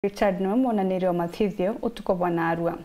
Richard no monanirio mathithio utuko bwana Arua.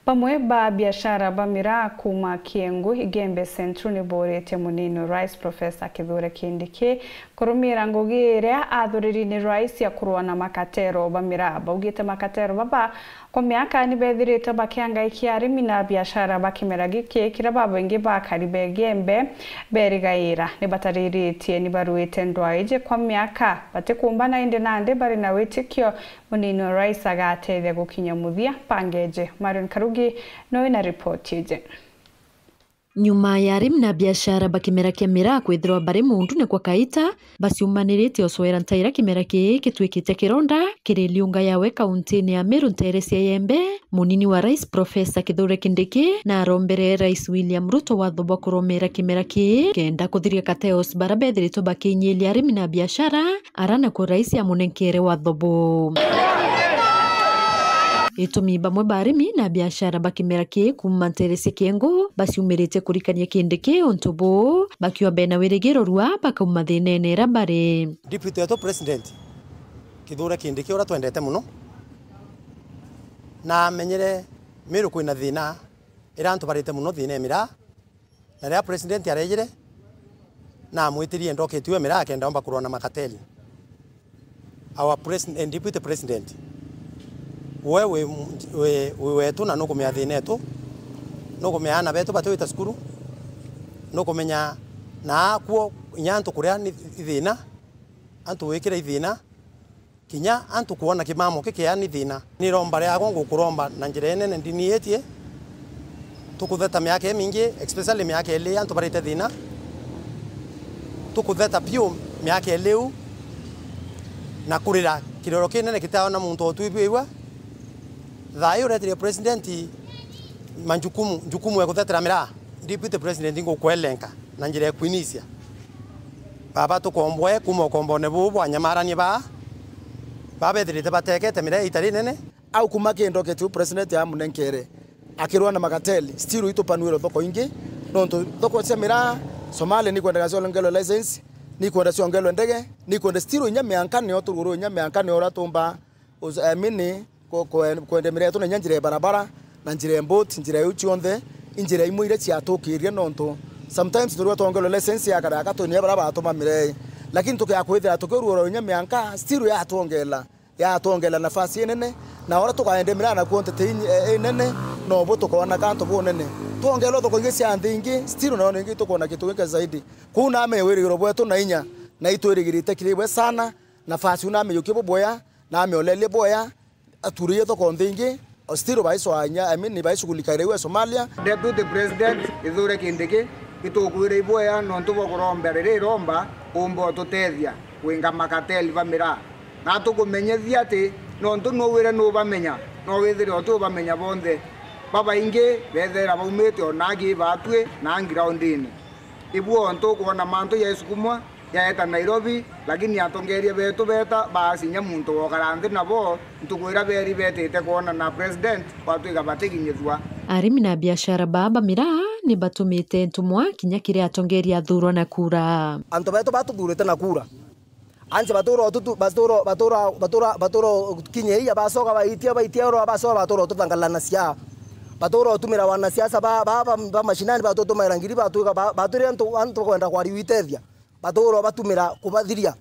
Pamwe ba biashara ba miraa kuma Kiengu igembe centru ni borete munini Rais Professor Kithure Kindiki kurumira ngogiria athuriri ni rais ya kurwana makatero ba miraa baugite makatero baba kwa miaka ni bethirite bakiangaikia arimi na biashara bakimera giki kira baba ingi bakaribe gembe berigaira ni batariritie ni baruite ndwaije kwa miaka batekumbana inde nande bari na witikio munini rais agateithia gukinya muthia pangeje Marion Karugi no na report yeje. Nyuma ya arimi na biashara bakimera kia miraa kwithirwa bari mundu ne kwa kaita basiumanirite oswera ntaira kimera kitwikite kironda kiri liunga yawe kaunti ya Meru Nteresia Yembe munini wa Rais Professor Kithure Kindiki na arombere Rais William Ruto wathoba kuromera kimera kenda kuthiria kateos barabethirito bakinyeli arimi na biashara arana ko rais ya munenkere wathobo itumi bamwe barimi na biashara bakimera kuma Nteresia Kiengu basiumirite kurikania Kindiki ontobo bakiwa bena wirigiro rua bakauma thinenera bare Deputy President Kithure Kindiki ora twendete muno na menyere Meru kwina thina irantu barite muno thina miraa na ria president arejire na mwitirie ndoketiwe miraa kenda omba kurona makateli our president and deputy president wewe tu na nukumya thinetu nukumyana betu batwita skuru nukumenya na kuo nyantu kuria ni thina antu wikira ithina kinya antu kuona kimamo kikia ni thina ni romba ria gongo kuromba na njire nene ndinietie tukutheta miaka mingi especially miaka ile antu barite thina tukutheta pio miaka leu na kurira kiroro kinene kitaona muntu otwibiwa thayo retire president jukumu ya kuthetera miraa deputy president ngo kwelenka na njira ya kuinisia baba tukombwe kuma kombone bubu anyamarani baba ethirite batekete miraa itari nene au kuma kendo ketu president ya munenkere akirwana makateli still ito panuero thoko ingi nonto thoko cia miraa Somalia ni kwenda gazo ngelo license ni kwenda cio ngelo ndege ni kwenda still nyame ankane otururo nyame ankane ora tumba mini kwende miraa tu na njira barabara na njira boat njira yuchionde njira imwe ile cia tukiria nonto sometimes turwa tongelo license ya kada akato ni bara batoma miraa lakini tukiakwithira tukiruoro nyame anka still ya tongela nafasi nene na ora tukaende miraa na kuonte nene no bo tukona kanto bo nene tongelo to kongesi andingi still na ngi tukona kitu kingi zaidi kuna amewirigiro bwetu na inya na itwirigirite kiribwe sana nafasi una ameyukibo boya na ameolele boya aturiye to kondingi still baiso anya ni baiso kulikaire Somalia Deputy President Kithure Kindiki itukwire boya no ntubo kuromberere romba umbo tutethia winga makateli ba miraa na tukumenyethia ati no ntu no wire no bamenya no withire otu bamenya bonde baba inge bethera baumete onagi batwe na groundini ibuo ntu kuona mantu ya sukumwa yaeta Nairobi lakini atongeria betu beta basi nyamuntu wokarande nabo ntukwira beri betete kuona na president watu igabatiginyithwa arimi na biashara baba miraa ni batumite ntumwa kinya kire atongeria thuro na kura anto betu batuthurite na kura anje batoro kinyeia basoga baitia ro basoga batoro tutangalana cia batoro tumira wana siasa ba mashinani batoto mairangiri baturi antu kwenda kwa riwitethia batoro batumira kubathiria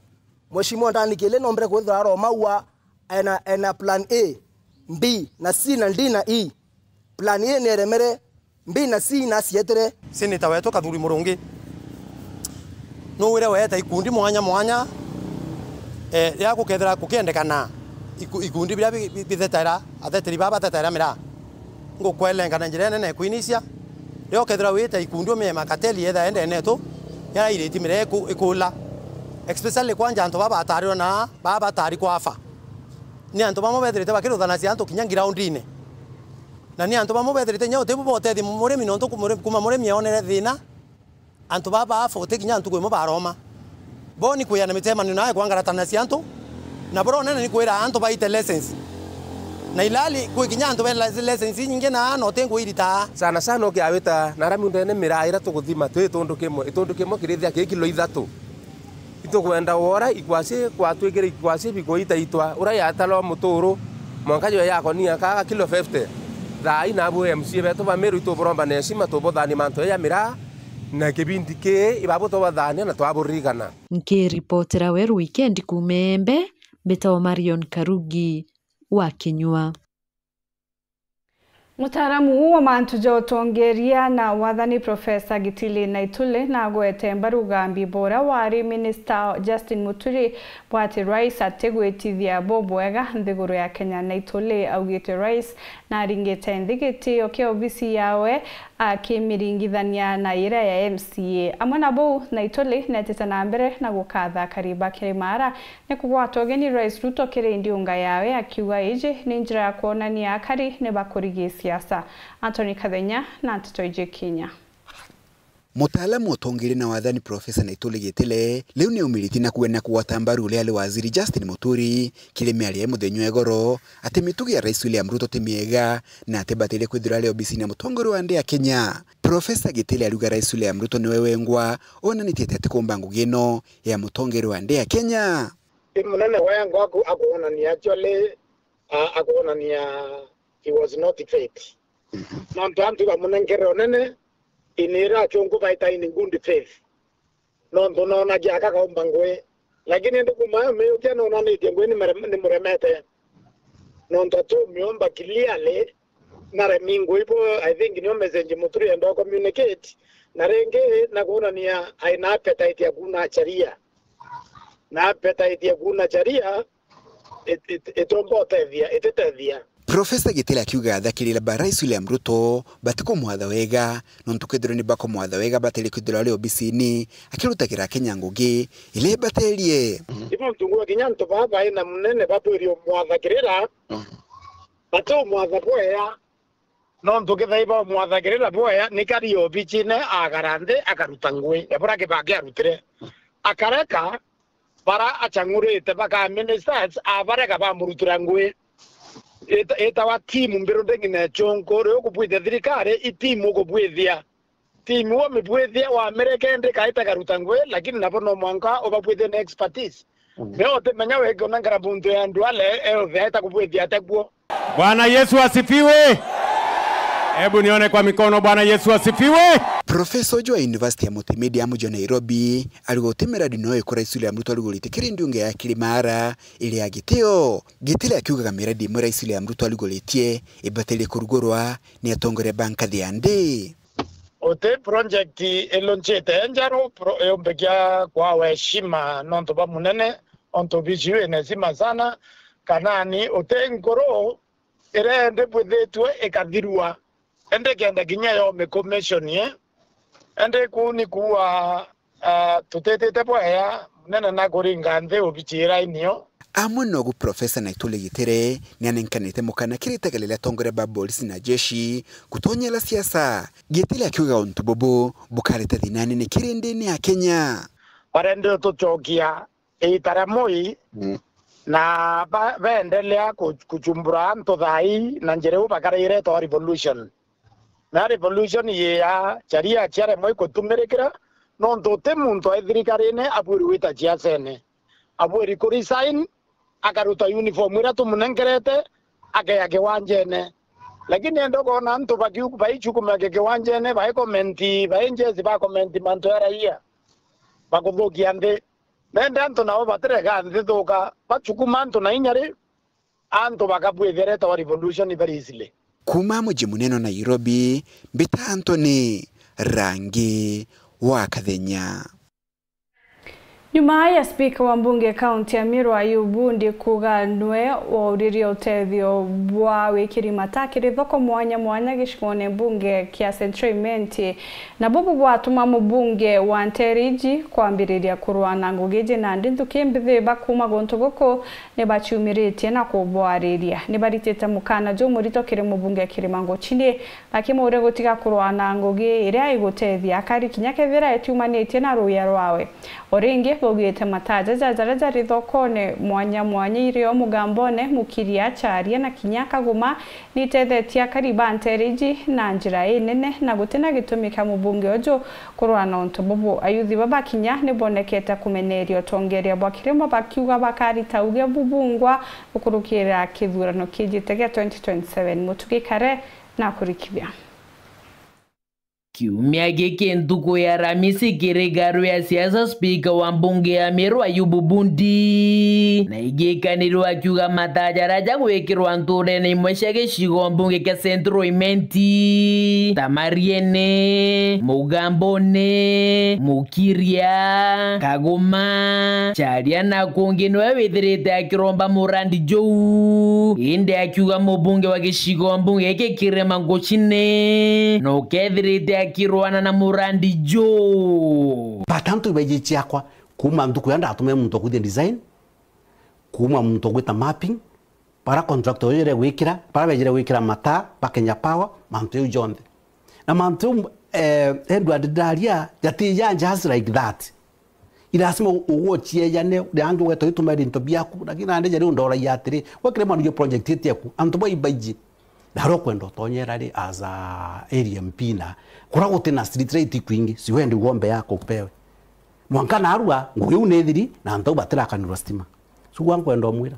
mheshimiwa ndani kile nombre kwithira ro maua ena plan A B na C na D na E plan A ni remere B na C na cietere seneta wetu Kathuri Murungi no wire weta ikundi mwanya ya kukethera kukiendekana ikundi bila bithetera atheteri baba tetera miraa ngo kwelenga na njira nene kuinisia leo kethera weta ikundi me makateli etha ende neto ya ireti miraa ikula especially kwanja anto baba atari na baba atari kwafa ni anto bamo betherete bakirutana cia anto kinya groundine na ni anto bamo betherete nyaote botethi muremi nonto kuma muremi onere thina anto baba afote kinya anto kwimo baroma boni kuyana mitema ni nae kwangaratana cia anto na bro nene ni kwira anto baite license na ilali kwikinya anto bela license nyinge na no tengo irita sana okiawita na rami ndene miraa ira tuguthima twi tundu kimwe kirithia ki kilo 3 itukwenda wora ikwasi kwatwikire ikwasi bikoita itwa ura yatalo muturu mwanka yo yakonia ka kilo 50 thai na bu MC beto ba meru to bromba nesima to bothani manto ya mira na kibindi ke ibabo to bathani na twaburigana nke reportera weru weekend kumembe Beta Marion Karugi wa Kinyua. Mutaaramu wa mantu jotongeria na wathani Profesa Gitili Naitule na gwete mbarugambi bora wari Minister Justin Muturi bwati rais ategwetithia bobwega nthiguru ya Kenya. Naitule augite rais na ringite nthigiti oke ofisi yawe akimiringithania na ira ya MCA. Amana bo Naitule netete na mbere na gukatha kariba kirimara ne kugwatwa geni rais Ruto kirindi unga yawe akiuga ije ni njira ya kuonania akari ne bakurigi siasa. Anthony Kathenya na Titoije Kenya. Mutaalamu otongere na wathani Profesa Naitule Gitile leo ni umiliti na kuwena kuwatambaru ule ale waziri Justin Muturi kileme ali muthenya egoro ati mitugi ya rais William Ruto timiega na atebatile kwithira leo obisi na mutongoro wa ya Kenya. Profesa Gitile aluga rais William Ruto niwe wengwa ona nitete ati kumba ngugino ya mutongero wa ya Kenya. Munene wengo akuona ni actually akuona ni he was not faith. Nanto antu munengere onene inira chongo baita ini ngundi faith. Nanto naona jaka kaomba ngwe. Lakini ndo kuma meutia naona ni ngwe ni muremete. Nanto tu miomba kiliale na remingo ipo I think ni message Muturi ndo communicate na renge na kuona ni aina appetite ya kuna charia. Na appetite ya kuna charia etombo tevia etetevia. Profesa Gitile akiuga athakirira ba rais William Ruto batiko mwatha wega nontukethiro ni bako mwatha wega bateli kwithira le obisini akirutagira Kenya ngugi ile batelie ipo mtungu Kenya nto baba ina munene batwirio mwathakirira bato mwatha boya nontuketha iba mwathakirira boya nikari obichine agarande akaruta ngwe ebora kibage arutire akareka para achangurite baka ministers abareka bamurutura ngwe eta wa timu mbero ndengine chonko ryo kubwithia thirikari itimu kubwithia timu wa mibwithia wa America ndi kaita karutangwe lakini nabo no mwanka obabwithia na expertise leo te menya wego nangara buntu ya ndwale eta kubwithia atakwo. Bwana Yesu asifiwe. Hebu nione kwa mikono. Bwana Yesu asifiwe. Professor Joa University ya Multimedia mujo Nairobi aligotemera dinoe kwa rais William Ruto aligolite kirindunge ya Kilimara ile ya Giteo. Gitile akiuga kamiradi mwa rais William Ruto aligolitie ibatele kurugorwa ni atongore banka dhiande. Ote project elonchete njaro ombekia kwa weshima nonto ba munene onto bijiwe nezima sana kanani ote nkoro ere ende bwethetwe ekathirua ende kenda ginya yo me commission ye ende kuni kuwa tutetete boya munene na kuringa nthe obichira inio. Amwe nogu Profesa Naitule Gitile ni anenkanite mukana kiritegelele tongore ba polisi na jeshi kutonyela siasa. Gitile akiuga ontu bobo bukarete thinani ni kirindini ya Kenya. Parende tuchokia itaramoi na baendelea kuchumbura nto thai na njereu bakarire to revolution. Na revolution ya charia chiare moi kutumerekera no ntote muntu aithirikarine aburi wita chiasene. Aburi kurisign akaruta uniform ira tumunengerete akaya kiwanjene. Lakini endo kona nto bakiuku baichukuma kiwanjene bai commenti baenjezi ba commenti manto ya raia. Bakudhokia ande nende anto nao baterega ntithuka bachukuma anto na inyari anto bakabwethere ta revolution very easily. Kuma muji muneno Nairobi Beta Anthony Rangi wa Kathenya. Nyuma ya spika wa mbunge kaunti ya Meru Ayubu Ndikuga nwe wa uririo utethio bwa wikiri matakiri thoko mwanya gishikone mbunge kia Central na bubu bwatuma mbunge wa Nteriji kwambiriria kurwana ngugeje na ndinduke mbithe bakuma gonto goko ne bachiumiritie na kubwariria ne baritete mukana jo murito kire mbunge Kirimango chinde bakimo ure gotiga kurwana nguge ire igutethia akari kinyakethira etumanite na ruya rwawe oringe bogete mataja jajara rithokone mwanya mwanya irio mugambone mukiria charia na kinyaka guma nitethetia kariba nteriji na njira inene na gutina gitumika mubunge ojo kurwana ontobobo ayuthi babakinya nibonekete kumenerio tongeria bwakirimo bakiuga bakarita uge bubungwa ukurukira kithurano kijitege 2027 mutugikare na kurikibia kiumia giki ntuku ya Ramisi Kiregaru ya siasa spika wa mbunge ya Meru Ayubu Bundi na igikanirwo akiuga matajaraja gwikirwa nturene imwe cia gicigo mbunge kia Central Imenti Tamariene Mugambone Mukiria Kagoma Charia na kungi niwe withirite akiromba Murandi Jou inde akiuga mbunge wa gicigo mbunge giki Kirema Ngochine no kethirite kirwana na Murandi Jou patanto ibeje chiakwa kuma mtu kuyanda atume mtu kude design kuma mtu gwita mapping para contractor yere wikira para bejere wikira mata pakenya power mantu ujonde na mantu Edward Daria yati yanja has like that irasimo ugochie yane yandu weto itumeri into biaku lakini ande jeri ndora yatiri wakire manu project yeteku antu boy baiji daro kwendo tonyera ri as a area mpina kura gutena street rate kwingi si wendi gombe yako upewe mwankana arua ngugi unethiri na antu batira kanirwa stima suwa kwendo mwira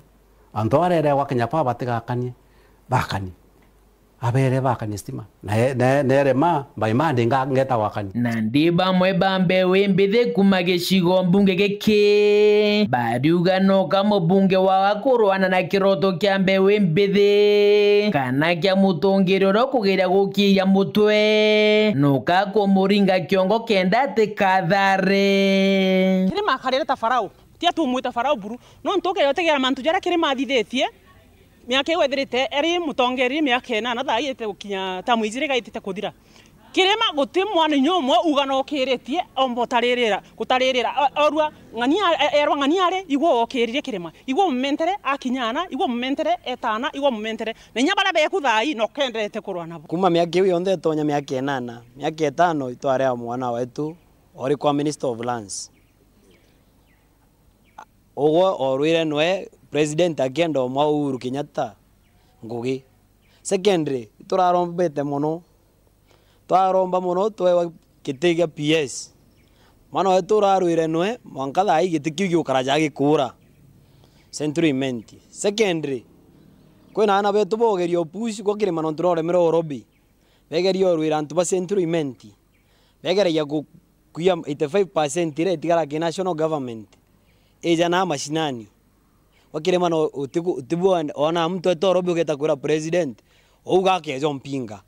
antu arere wakenya pa batega kanie bakani abere bakani stima na nere ma baimande ngeta wakani na ndiba mweba mbewe mbithe kuma gicigo mbunge giki bariuga no kamo bunge wa wakurwana na kiroto kia mbewe mbithe kana kia mutongiriro kugira gukia mutwe no kako muringa kiongo kenda tikathare kirima karere ta farao tia tu mwita farao buru no ntoke yotegera mantu jara kirima thithetie miaka wethirite eri mutongeri miaka ena na thai ite gukinya ta muizire gaitite kuthira kirema guti mwana nyomwe ugano kiretie ombo taririra kutaririra orwa ngania erwa ngania igwo okirire kirema igwo mumentere akinyana igwo mumentere etana igwo mumentere na nyabara be kuthai no kendete kurwana kuma miaka yonde tonya miaka enana miaka etano itware mwana wetu ori kwa Minister of Lands ogo orwire nwe President agenda mwa Uhuru Kenyatta ngugi secondary turarombete muno twaromba muno twe kitega PS mano turarwire nwe mwanka thai gitikigyo karaja gikura Central Imenti secondary kwina ana betu bogerio push ko kire mano turore mero robi begerio rwira antu ba Central Imenti begeria kuya 85% rate gara ke national government ejana mashinani wakire mano utibu ona mtu etorobi ugeta kura president ouga kezo mpinga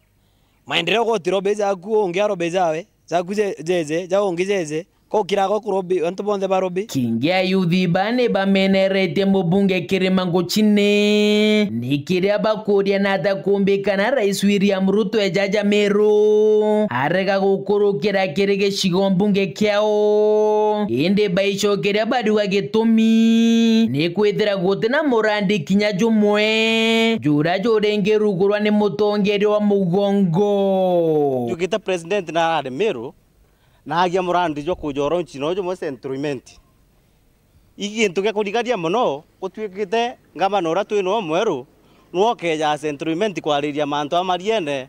maendeleo ko tirobeza ku ongero bezawe za kujeze za ongizeze ko kirago kurobi antu bonde barobi kingia yuthi bane bamenerete mbunge Kirema Ngochine nikiria bakuria na takumbikana Rais William Ruto ejaja Meru arega gukurukira kirige cigo mbunge kiao inde baicokera baduga gitumi ni kwithira gutena Murandi kinya jumwe jura jorenge rugurwa ni mutongeri wa mugongo jugita president na Meru na agia Murandi jo kujoro nchino jo mo Central Imenti igintu ge kurigaria muno gutwikite ngama nora twino mweru no keja Central Imenti kwariria mantu amariene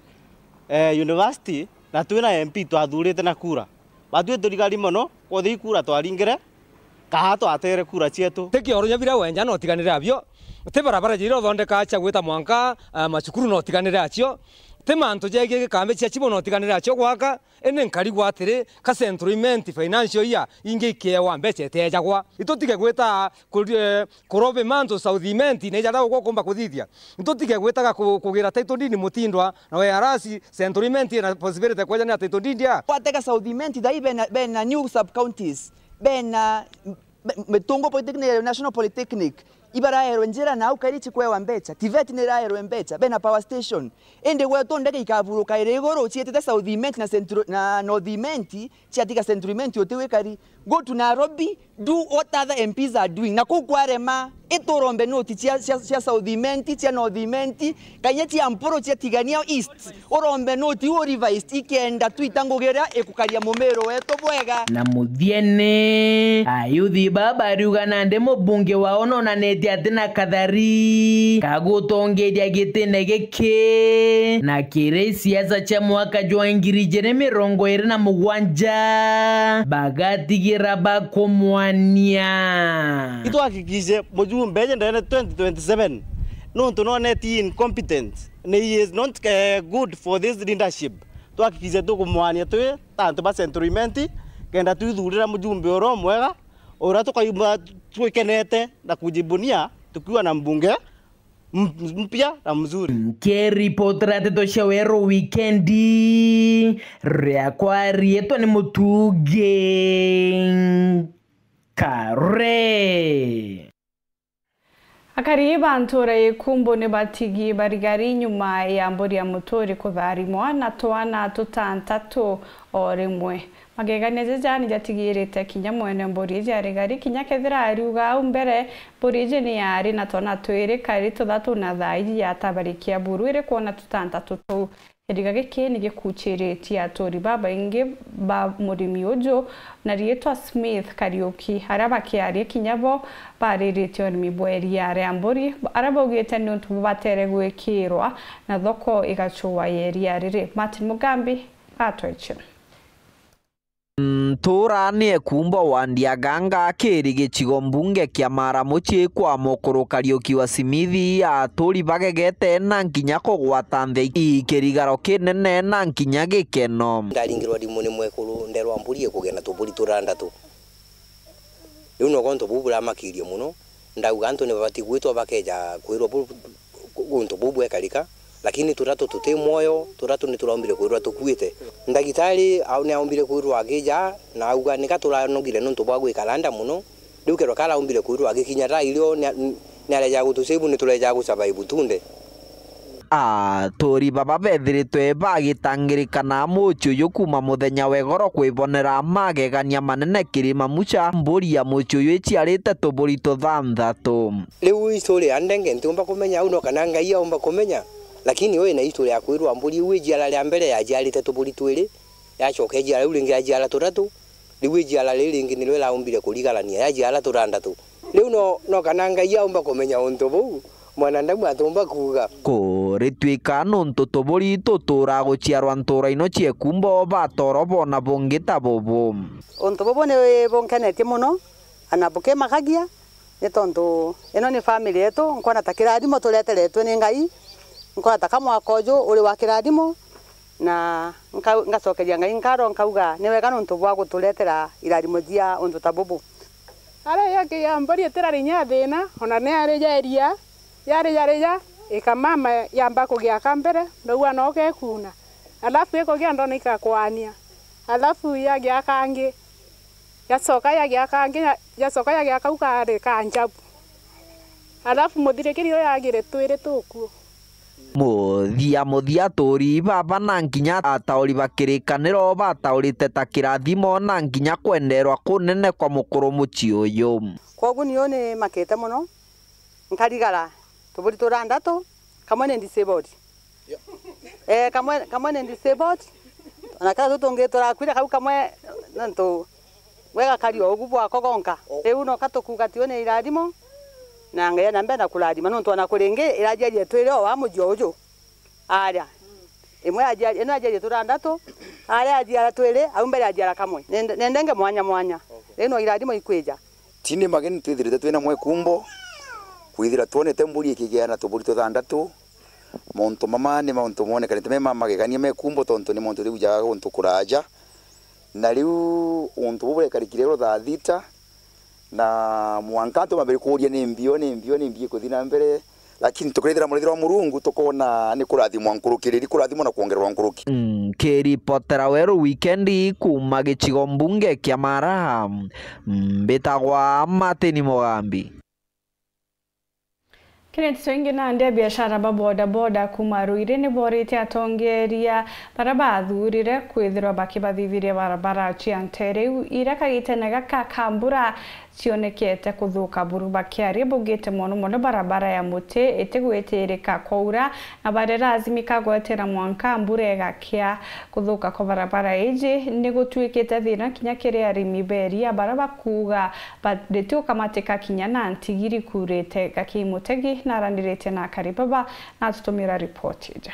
university na twina MP twathurite na kura batwe turigari muno kuthi kura twaringire kaha twatere kura cietu tekio nyabira wenja no tiganira abyo te barabara jiro thondeka acha gwita mwanka macukuru no tiganira acio te mantu jege kambe cia chibo no tiganira acio gwaka ene nkari gwatire ka Central Imenti financial year inge kewa mbeche tejagwa itotige gwita kurobe mantu South Imenti ne jada gwo komba kuthithia itotige gwita kugira title deed mutindwa na we arasi Central Imenti na possibility kwa jana title deed ya kwateka South Imenti dai bena new sub counties bena metongo polytechnic national polytechnic ibara ero njira na ukairichi kwewa mbecha TVET ni ero mbecha bena power station ende gweto ndege ikavuruka ire igoro chietete South Imenti na Central na North Imenti chiatika Central Imenti otewe kari go to Nairobi do what other MPs are doing. Na kukwarema etorombe noti cia Southimenti cia Northimenti kanya cia Mporo cia Tigania East orombe noti o River East ikenda twitangugera ekukaria mumero weto bwega na muthiene ayuthi baba riuga nande mubunge wao nona neti atina kathari kagutongeria gitine giki na kire siasa cha mwaka jwa ngiri jere 27 bagatigira bakomwania itwahakikishe mujumbe ndene 2027 no tunoneti incompetent he is not good for this leadership twahakikishe tukumwania twe tanto ba centrimenti kenda tuithurira mujumbe oro mwega ora tukaiba twekenete na kujibunia tukiwa na mbunge mpya na mzuri Keri potrate to shawero weekendi reakwari eto ni mutuge kare akariba ntora yekumbo ne batigi barigari nyuma ya mbori ya motori kutharimwa na twana tutantatu orimwe magegania jajani jatigirite kinya mwene mbori ya rigari kinya kethira ariuga umbere mbori je ni yari na twana twiri kari tuthatu na thai ya tabarikia buru ire kuona tutantatu tu ediga giki ni gikuchiritie atori baba ingi ba murimi ujo na rietwa Smith Kariuki haraba kiarie kinyabo bariritio ni mibweri ya ambori araba ugete ni untu batere gwikirwa na thoko igachuwa yeri yarire Martin Mugambi atweche Turani ekumbo wandiaganga kiri gichigo mbunge kia Maramochi kwa mokoro Kariuki wa Simithi aturi bagegete na nkinya kugwata nthi ikirigaro kinene na nkinya gikeno ndaringirwa rimwe ni mwekuru nderwa mburi ekugena tuburi turandatu riu no gonto bubura makirio muno ndauga antu ni babati gwitwa bakeja kwirwa gonto bubu ekarika lakini turatu tuti moyo turatu ni turaumbire kwirwa tukuite ndagitari au ni aumbire kwirwa agija na auga nika turanogire nuntu bwa gwikalanda muno riu kero kala aumbire kwirwa agikinya ra ilio ni aleja gutusebu ni tuleja gusabaibu tunde tori baba bethiritwe bagitangirikana muchuyu kuma muthenya wegoro kwibonera magegania manene kirima mucha mburi ya muchuyu iciarite tuburi tuthanthatu riu historia andenge ntumba kumenya au no kana ngai aumba kumenya lakini we na historia kwirwa mburi wijiala ria mbere ya jiarite tuburi twiri yachoke jiala riu ringi jiala turatu riu wijiala ringi ni rwela umbire kurigalania ya jiala turandatu riu no kana ngai aumba kumenya untu bau mwana ndamu atumba kuga kuritwika nuntu tuburi tutura guciarwa nturaino ciekumbo batoro bona bungita bobo untu bobo ni bonkenetie muno anabuke makagia ni tondu ino ni family yetu nkona takirathimo tuleteretwe ni ngai nkona takamwakojo uri wa kirathimo na ngacokeria ngai nkaro nkauga ni wega nuntu bwa gutuletera irathimo cia untu tabobo ara yake ya mbori eterari nya thina ona ne arejeria yare ikamama yamba kugia kambere ndoua no gekuna alafu eko giando nika kwania alafu yagia kangi yasoka yagia kauka re kanjabu alafu muthire kirio yagire twire tuku muthia tori baba na nkinya atauri bakirikaniro bataurite ta kirathimo na nkinya kwenderwa kunene kwa mukuru muci uyu kogu niyo ni makete muno nkarigara tuburi turandatu kamwe ni disabled kamwe ni disabled na kala tutonge turakwira kau kamwe nanto wega kario ogubwa kogonka riu no katukuga tione irathimo na ngai na mbenda kulathima no ntwana kuringi irajarie twire wa mujojo aria imwe ajarie eno ajarie turandatu aria ajiara twire au mbere ajiara kamwe nendenge mwanya eno irathimo ikwija tini mageni twithirite twina mwekumbo kwithira tuonete mburi ikigeana tuburi tuthandatu muntu mama ni muntu monekanite me mama gegania mekumbo tontu ni muntu riu jaga untu kuraja na riu untu bubure karikire ro thita na mwankanto mabiri kuria ni mbio kuthina mbere lakini tukurithira murithira Murungu tukona ni kurathimwa nkurukiriri kurathimwa na kuongererwa nkuruki kiripotera weru weekendi kuma gicigo mbunge kia Mara mbitagwa Martin Mugambi Kineti wengi na ndia biashara ba boda kuma Ruire ni borite atongeria barabathurire kwithirwa bakibathithirie barabara cia ntere ira kagitenega kakambura cionekete kuthuka buru bakiaria bugite mono barabara ya Muti itigwitirika kwaura na barelazimika gwetera mwanka mbura igakia kuthuka kwa barabara iji ni gutwikite thina kinya kiri arimi beria baraba kuga badetio kamatika kinya na ntigiri kurete gakimutegi na randirete na karibaba na tutumira report ija.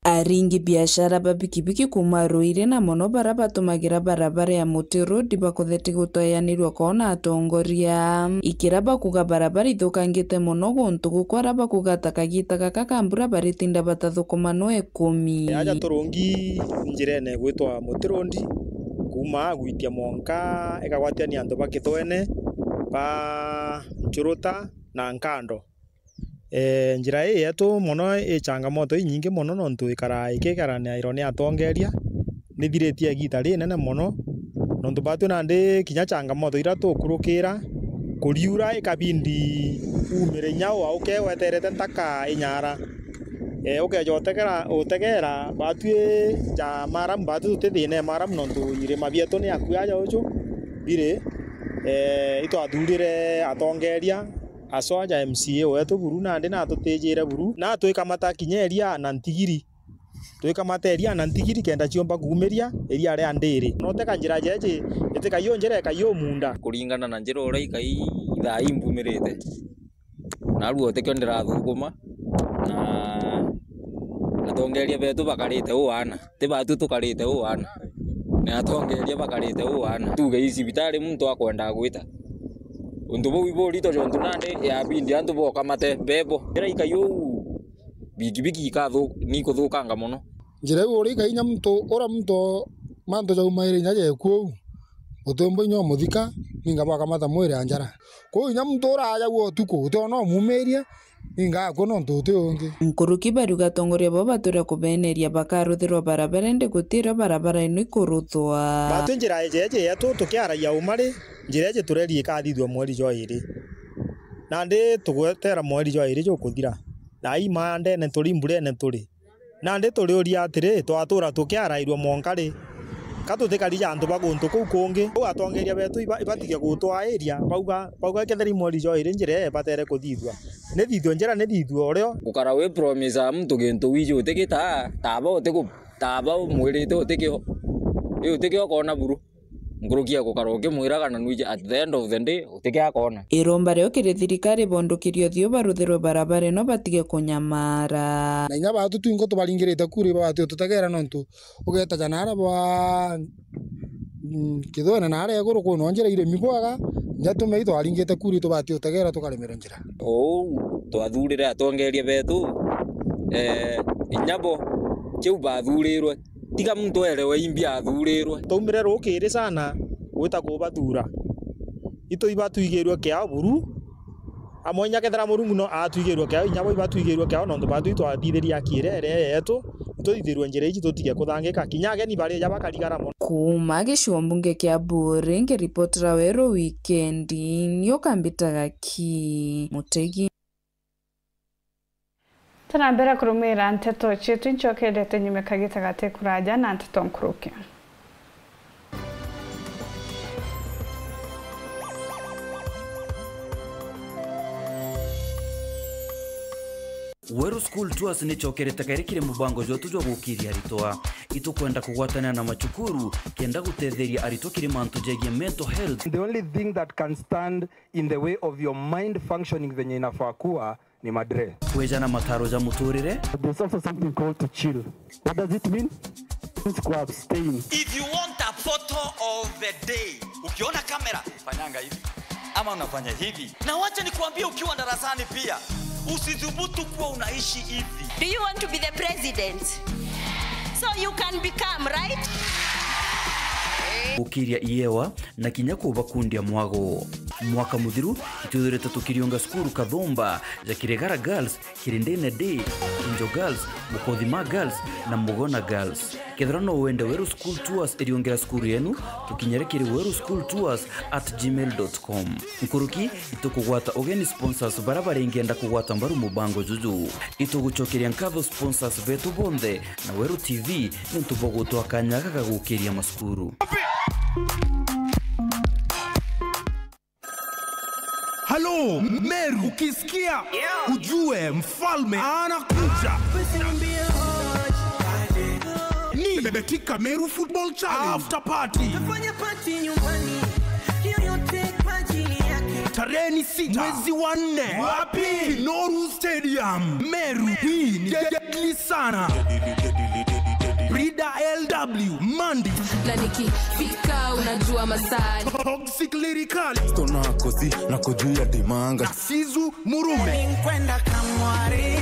Aringi biashara babikibiki kuma Ruire na mono bara batumagira barabara ya Muti Road bakotheti gutoyanirwa kona atongoria ikiraba kuga barabara ithukangite mono guntu gukwara bakuga takagita kakambura baritinda batathukuma no 10 aja turungi njirene gwitwa Muti Road kuma gwitia monka ikagwatiania andu bakitwene ba Churuta na Nkando. Njira hii yetu mono changamoto nyingi mono nontu ikarana irone atongeria nithiretie gita ri nene mono nontu batu nandi kinya changamoto ira tukurukira kuriura ikabindi umire nyao au keweterete ntaka inyara utegera batu ja maram batu tutithine maram nontu irima bietu ni akuya ucu bire ito athurire atongeria asoja MCA wetu buru nandi na tutejere buru na twikamata kinyeria na ntigiri twikamateria na ntigiri kenda ciomba kugumeria eria ari andiri no teka njira jeje iteka yo njira kayo munda kuringana na njira ora ikai ithaa imbumirite na ruo tekyo ndirathukuma na atongeria betu bakarite uana te batu tukarite uana na atongeria bakarite uana tuge isi bitari muntu akwenda gwita undu bo ibo rito jontu nande ya bindi andu bo kamate bebo era ikayo bigi ikathu ni kuthukanga muno njira uri kainya muntu ora muntu manto ja umaire nyaje ku utombo nyo muthika ninga ba kamata mwire anjara ko nya muntu ora aja wo tuko to no mumeria inga ko no ntu ungi nkuruki baruga tongoria bo batura kubeneria bakaruthirwa barabara ndi gutira barabara ino ikuruthwa batu njira ejeje yetu tukiaragia umari njira eje turerie kathithwa mweri joiri nandi tugwetera mweri joiri jukuthira na imande ne turi mbure ne turi nandi turi uria atiri twatura tukiarairwa monkari katuthikaria andu baguntu kuu kungi atongeria betu ibatigia gutwa area bauga ketheri mweri joiri njira batere kuthithwa ne thithwa njira ne thithwa orio gukara we promise muntu gintu wije utikita taba mwirite utikio kona buru ngurukia gukara ukimwiraga na nwije at the end of the day utikia kona iromba ryo kiri thirikari bondukirio thio baruthirwe barabara no batige kunyamara na inya batu twingo tubaringirite kuri batu tutagera nontu ugeta janara bwa kidona na are guru kuno njira ire mibwaga njatume ito aringite kuri tubati utagera tukaremera njira twathurire atongeria betu inyabo kiu bathurirwe tiga muntu erewe imbia athurirwe taumire rukiri sana gwita kubathura ito ibatuigirwe kia buru amonya kethera murungu no atuigirwe kia inyabo ibatuigirwe kia nontu batu itwathithiria kirere yetu tuithirwe njira iji tutige kuthangika kinyage ni bari ja bakarigara muno kuma giciombunge kia Buri ngiripotera wero weekend nyokambitaga ki Mutegi Tanambera kurumira nteto chetu nchokendete nyume kagitagate kuraja na nteto nkuruke. Weru School Tours ni chokerete kairikire mubango jotu jo gukiria aritoa itukwenda kugwatana na machukuru kenda gutetheria arito kiri mantu jegie mental health. The only thing that can stand in the way of your mind functioning venye inafaa kuwa ni madre. Kweja na mataro ja muturire. There's also something called to chill. What does it mean? It's to abstain. If you want a photo of the day, ukiona kamera fanyanga hivi ama unafanya hivi. Na wacha nikuambie ukiwa darasani pia usidhubutu kuwa unaishi hivi. Do you want to be the president? So you can become, right? Ukiria iewa na kinya kuba kundia mwago mwaka muthiru itudurete tukirionga skuru Kathumba ja Kiregara Girls, Kirindene Day, Kinjo Girls, Mukothima Girls na Mugona Girls. Kethira no wende Weru School Tours iriongera skuru yenu tukinyerekere weruschooltours@gmail.com. Nkuruki itukugwata ogeni sponsors barabara ingenda kugwata mbaru mubango juju itugucokeria nkatho sponsors betu bonthe na Weru TV nintubogotwa kanyaga gagukiria maskuru. No, Meru ukisikia ujue mfalme anakuja. Ni Betika Meru Football Challenge After Party. Tafanya party nyumbani. Yoyote kwa ajili yake. Tarehe ni 6 mwezi wa 4. Wapi? Kinoru Stadium. Meru. Hii ni deadly sana. Brida LW Mandi na nikifika unajua masani Toxic Lyrically Stona kozi na kujua dimanga Sizu Murume kwenda kamwari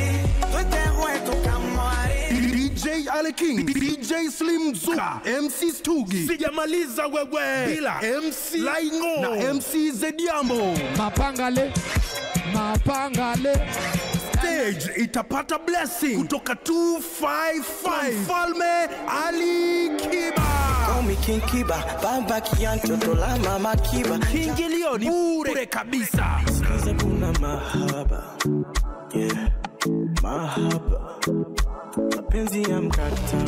twete wetu kamwari DJ Ale King DJ Slim Zuka MC Stugi sijamaliza wewe bila MC Laingo na MC Zediambo Mapangale Stage itapata blessing kutoka 255 Mfalme Ali Kiba. Komi King Kiba, baba kianto tola mama Kiba. Kiingilio ni bure kabisa. Sikiza kuna mahaba, yeah, mahaba, mapenzi ya mkata.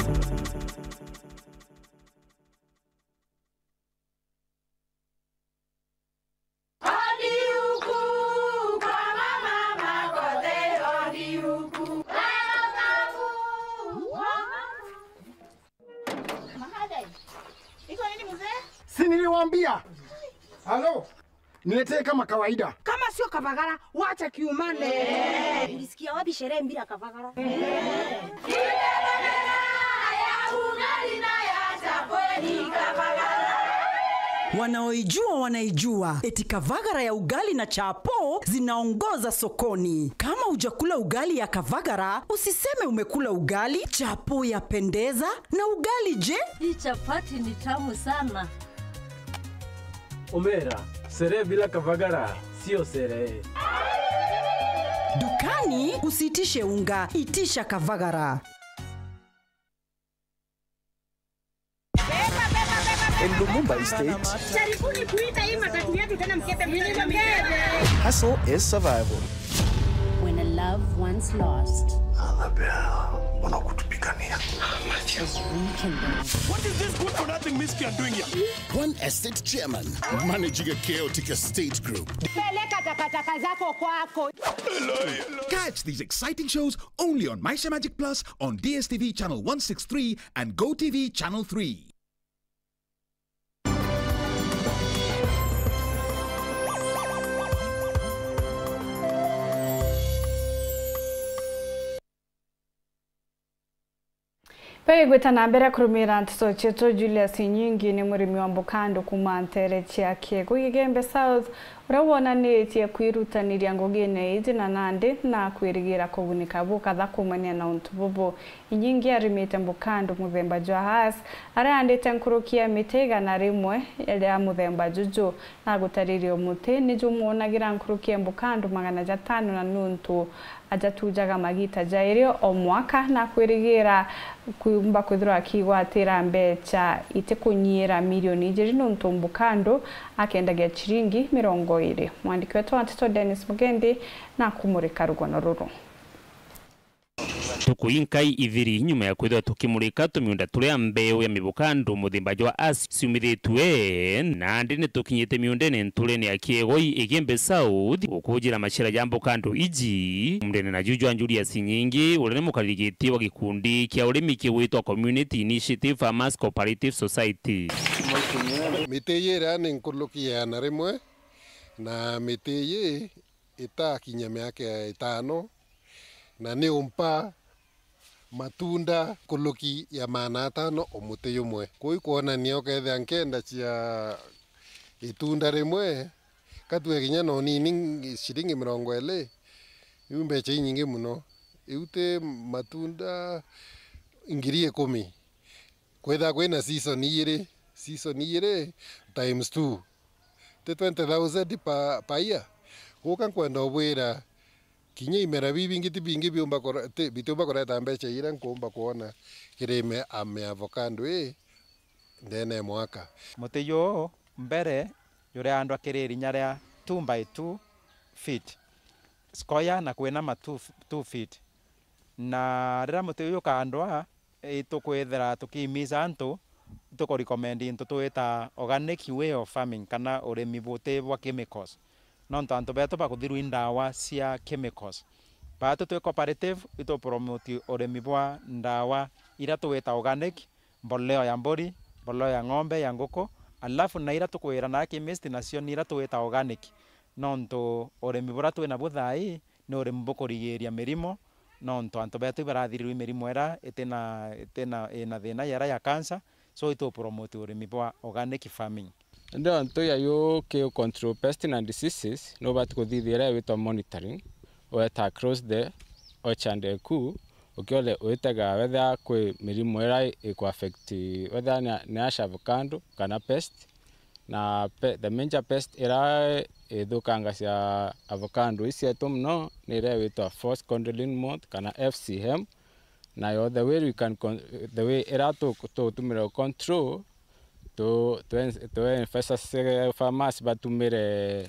Si niliwaambia. Halo. Niletee kama kawaida. Kama sio Kavagara, wacha kiumane. Ulisikia wapi sherehe bila Kavagara? Wanaoijua wanaijua. Eti Kavagara ya ugali na chapo zinaongoza sokoni. Kama hujakula ugali ya Kavagara, usiseme umekula ugali. Chapo yapendeza na ugali je? Hii chapati ni tamu sana. Omera, sherehe bila Kavagara sio sherehe. Dukani usitishe unga, itisha Kavagara. In Lumumba State, hustle is survival. When a loved one's lost, What is this good for nothing miscreant doing here? One estate chairman managing a chaotic estate group. Catch these exciting shows only on Maisha Magic Plus on DSTV channel 163 and GoTV channel 3. Pegweta na mbere kurumira ntiso cheto Julius Nyingi ni murimi wa Mbukando kuma ntere chiake Gigembe South urabona netie kwirutaniria ngogene ije na nande na kwirigira kubunika bukatha kumania na untububu Nyingi arimite Mbukando muthemba jwa has arandite nkurukia mitega na rimwe ya muthemba juju na gutaririo muti ni jumuonagira nkurukia Mbukando 500 na nuntu ajatujaga magita jairio o mwaka na kwirigira kuumba kwithira kigwatira mbecha ite kunyira milioni ijiri nuntu Mbukando akendagia chiringi 20. Mwandiki wetu Antito Dennis Mugendi na kumurika rugono ruru. Tukuinkai ithiri nyuma ya kwithwa tukimurika tumiunda turia mbeu ya Mbukando muthemba jwa as ciumithetwe na ndine tukinyite miundene nturene ya Kiegoi Igembe South ukujira machira ya Mbukando iji mundene na Juju Julius Nyingi urene mukarigiti wa gikundi kia urimi kiwitwa Community Initiative Farmers Cooperative Society. Miteye ni nkulukia na rimwe na miteye itakinya miaka 5 na ni umpa matunda kuluki ya maana 5 omuti yumwe koi kuona nio kethe nkenda cia itunda rimwe katwe kinya no nini shilingi 20 yumbe cha nyingi muno iute matunda ingiri 10 kwetha kwena season ire times 2 te 20,000 pa year kuka kwenda obwera kinya imera bibingiti bingi byomba bitomba koreta mbecha ira nkomba kuona kireme ame avocado ndene mwaka muteyo mbere yure andu akiriri nyaria 2 by 2 feet square na kwena ma 2 feet na rira muteyo kandwa itukwethera tukimiza antu tuko recommend into tueta organic way of farming kana urimi bote bwa chemicals nonto anto beto bakuthiru ndawa cia chemicals batu twe cooperative ito promote urimi bwa ndawa ira tuweta organic mboleo ya mbori mboleo ya ng'ombe ya ngoko alafu na ira tukwira na chemist nacio nira tuweta organic nonto urimi bura twina buthai ni urimi bukurigiria mirimo nonto anto beto barathiriru mirimo era etena ina thina yara ya cancer so ito promote urimi bwa organic farming. Ndio anto ya yo ke control pest and diseases no bat ko thithira with monitoring weta across the orchard ku ukiole wetaga whether kwe mirimo era iko affect whether ni avocado kana pest na the major pest era edukanga cia avocado isi etumno ni re weta force controlling moth kana FCM na yo the way we can the way era to tumira control to infesta farmers batumire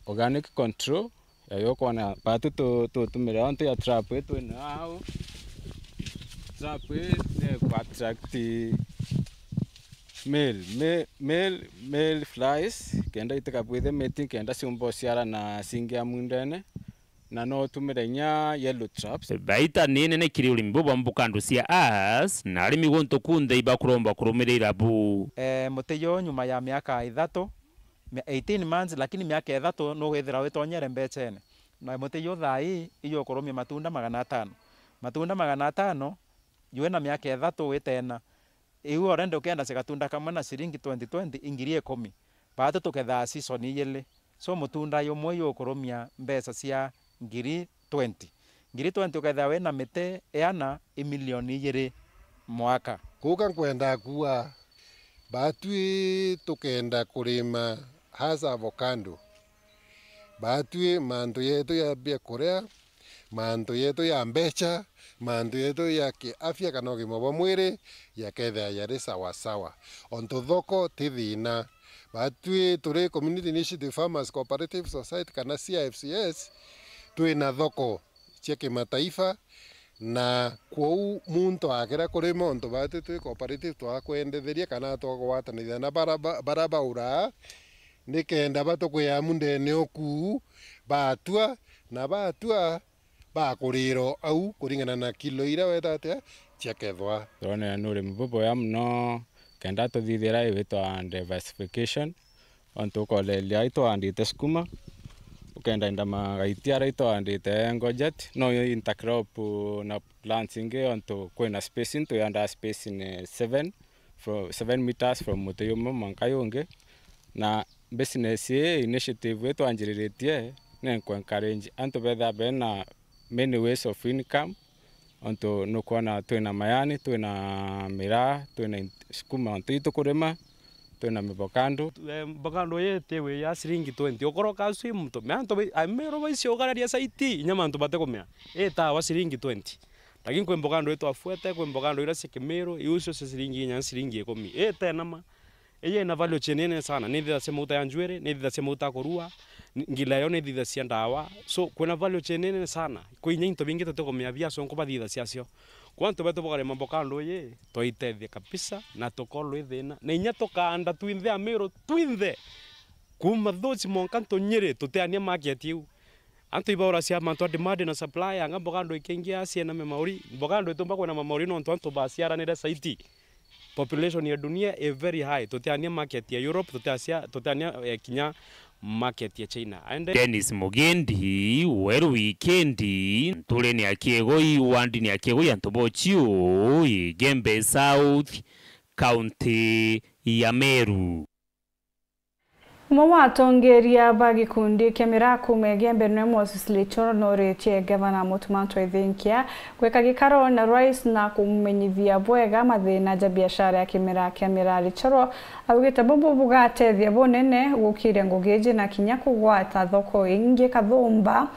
organic control yo kona batu to tumira onto ya trap eto now trap ne kwa attract male flies kenda itaka bwethe meeting kenda siumbo siara na singia mundene na no tumire nya yellow traps baita nene ne kiri ulimbo bambukandu cia as na arimi gonto kunde ibakuromba kurumirira bu muteyo nyuma ya miaka 3 18 months lakini miaka 3 no wethira wetonyere mbechene na muteyo thai iyo kurumia matunda 500 matunda 500 yuena miaka 3 wetena iu orende ukenda sekatunda kama na shilingi 2020 ingirie 10 baada tuketha season yele so mutunda yo moyo kurumia mbesa cia ngiri 20 uketha wena mete eana milioni yere mwaka kuka kwenda kuwa batwi tukenda kurima hasa avocado batwi mandu yetu ya bia korea mandu yetu ya mbecha mandu yetu ya kiafya kana ugima bwa mwiri ya ketha yari sawa sawa onto thoko tithina batwi turi community initiative farmers cooperative society kana CIFCS twina thoko cia kimataifa na kwou muntu akira kurima onto batu twi cooperative twakwendetheria kana twagwatanithia na barabaura nikenda batukuya mundene oku batua na batua bakuriro au kuringana na kilo ira wetate chekethwa tone nuri mbubo ya mno kenda to thithira iwitwa diversification onto kolelia ito andite skuma ukenda ndama gaitiara ito andite ngojet no intercrop na plants inge onto kwena space into yanda space in 7 meters from muteyomo mankayonge na business initiative wetu anjiriretie ne ko encourage anto betha bena many ways of income onto no kwana twina mayani twina mira twina skuma onto itukurima twina mibokando mbokando yete we ya shilingi 20 okoroka swi mto manto amero baisio gararia saiti nyama nto bate komea eta wa shilingi 20 lakini kwa mbokando yetu afuete kwa mbokando ira sekemero iuso shilingi nya shilingi 10 eta nama eye na value chenene sana ni thitha cia muta ya njwere ni thitha cia muta kurua ngila yo ni thitha cia ndawa so kuna value chenene sana kwa inya into bingi tutekomea bia so nkuba thitha cia cio kwanto beto bogale mambokando ye toitethia kabisa na tokolo ithina na inya tokanda twinthe amiro twinthe kuma thoci monkanto nyire tuteania market yu anto ibora cia manto demand na supply anga mbokando ikengia cia na memauri mbokando itumba kwa na mamauri no nto basiara ni site population ya dunia is very high tuteania market ya Europe tuteania kinya market ya China and Dennis Mugendi weru weekendi tuleni akiegoi wandi ni akiegoi antobochio Igembe South County ya Meru Mwatongeria bagikundi kemira kumegembe no Moses Lichoro nore che governor Mutumanto Ithinkia kweka gikaro na rais na kumenyithia bwega mathina ja biashara ya kemira Lichoro abugita bobo bugate thia bonene gukire ngugeje na kinya kugwata thoko ingi kathumba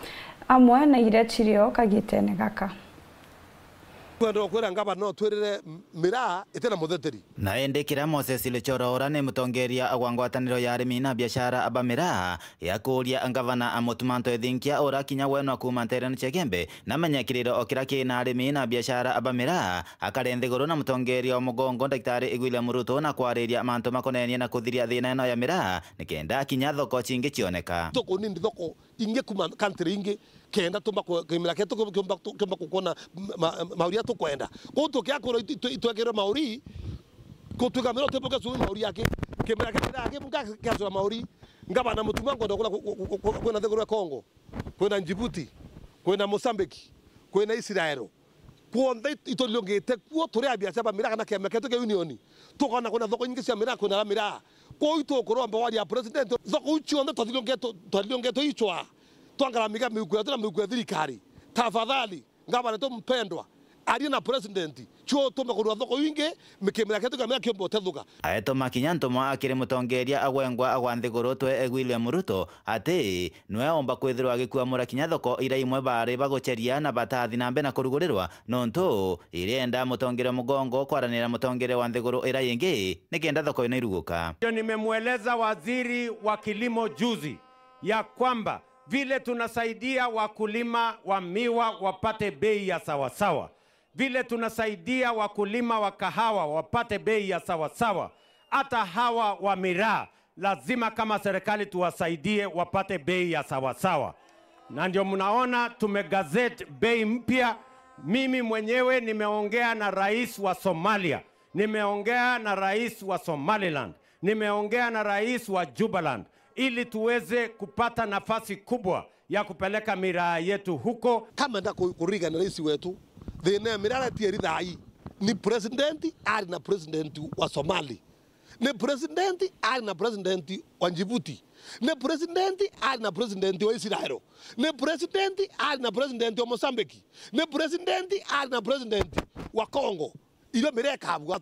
amwe na ire chirio kagitene gaka kwenda kwera ngaba no twirire miraa itena mutheteri na endekira Moses Luchorora ni mutongeria agwangwataniro ya arimi na biashara aba miraa ya kuria ngavana amotumanto ethinkia ora kinya weno kuma ntereno chegembe na manyakiriro okira kina arimi na biashara aba miraa akarenthi goro na mutongeria mugongo Daktari William Ruto na kwariria manto makonenia na kuthiria thina ino ya miraa nikenda kinya thoko chingi cioneka thoko nindi thoko inge kuma country inge kenda tumba kimira ketu kumba kukona mauri atu kwenda ko to kya ko itwekero mauri ko tukamira tepoka su mauri yake kimira yake bunga kya mauri ngaba na mutuma ngondo kula kwenda thegoro Kongo kwenda Djibouti kwenda Mozambique kwenda Israel kuonde itolongete kuo tore abiacha mira kana kya ketu ke unioni tukona kuna thoko nyingi cia mira kuna mira ko ito koromba wali ya president thoko uchionde tolongeto ichwa twangaramika mikuya tuna mikuya thirikari tafadhali ngabana to mpendwa ari na president chuo tumba kurwa thoko winge mikimira ketu kamera kimbo tethuka aeto makinyanto mwa akire mutongeria agwengwa agwanthiguru twe William Ruto ati nwe omba kwithirwa agikuamura kinya thoko ira imwe bari bagocheria na batathi nambe na kurugurirwa nonto irenda mutongeria mugongo kwaranira mutongeria wa nthiguru ira yingi nikenda thoko ino iruguka. Nimemweleza waziri wa kilimo juzi ya kwamba vile tunasaidia wakulima wa miwa wapate bei ya sawasawa, vile tunasaidia wakulima wa kahawa wapate bei ya sawasawa, hata hawa wa miraa lazima kama serikali tuwasaidie wapate bei ya sawasawa. Na ndio mnaona tumegazeti bei mpya. Mimi mwenyewe nimeongea na rais wa Somalia, nimeongea na rais wa Somaliland, nimeongea na rais wa Jubaland ili tuweze kupata nafasi kubwa ya kupeleka miraa yetu huko. Kama nda kuriga na rais wetu thina miraa tieri thai ni president ari na president wa Somali, ni president ari na president wa Djibouti, ni president ari na president wa Israel, ni president ari na president wa Mozambique, ni president ari na president wa Kongo. Ile miraa kabwa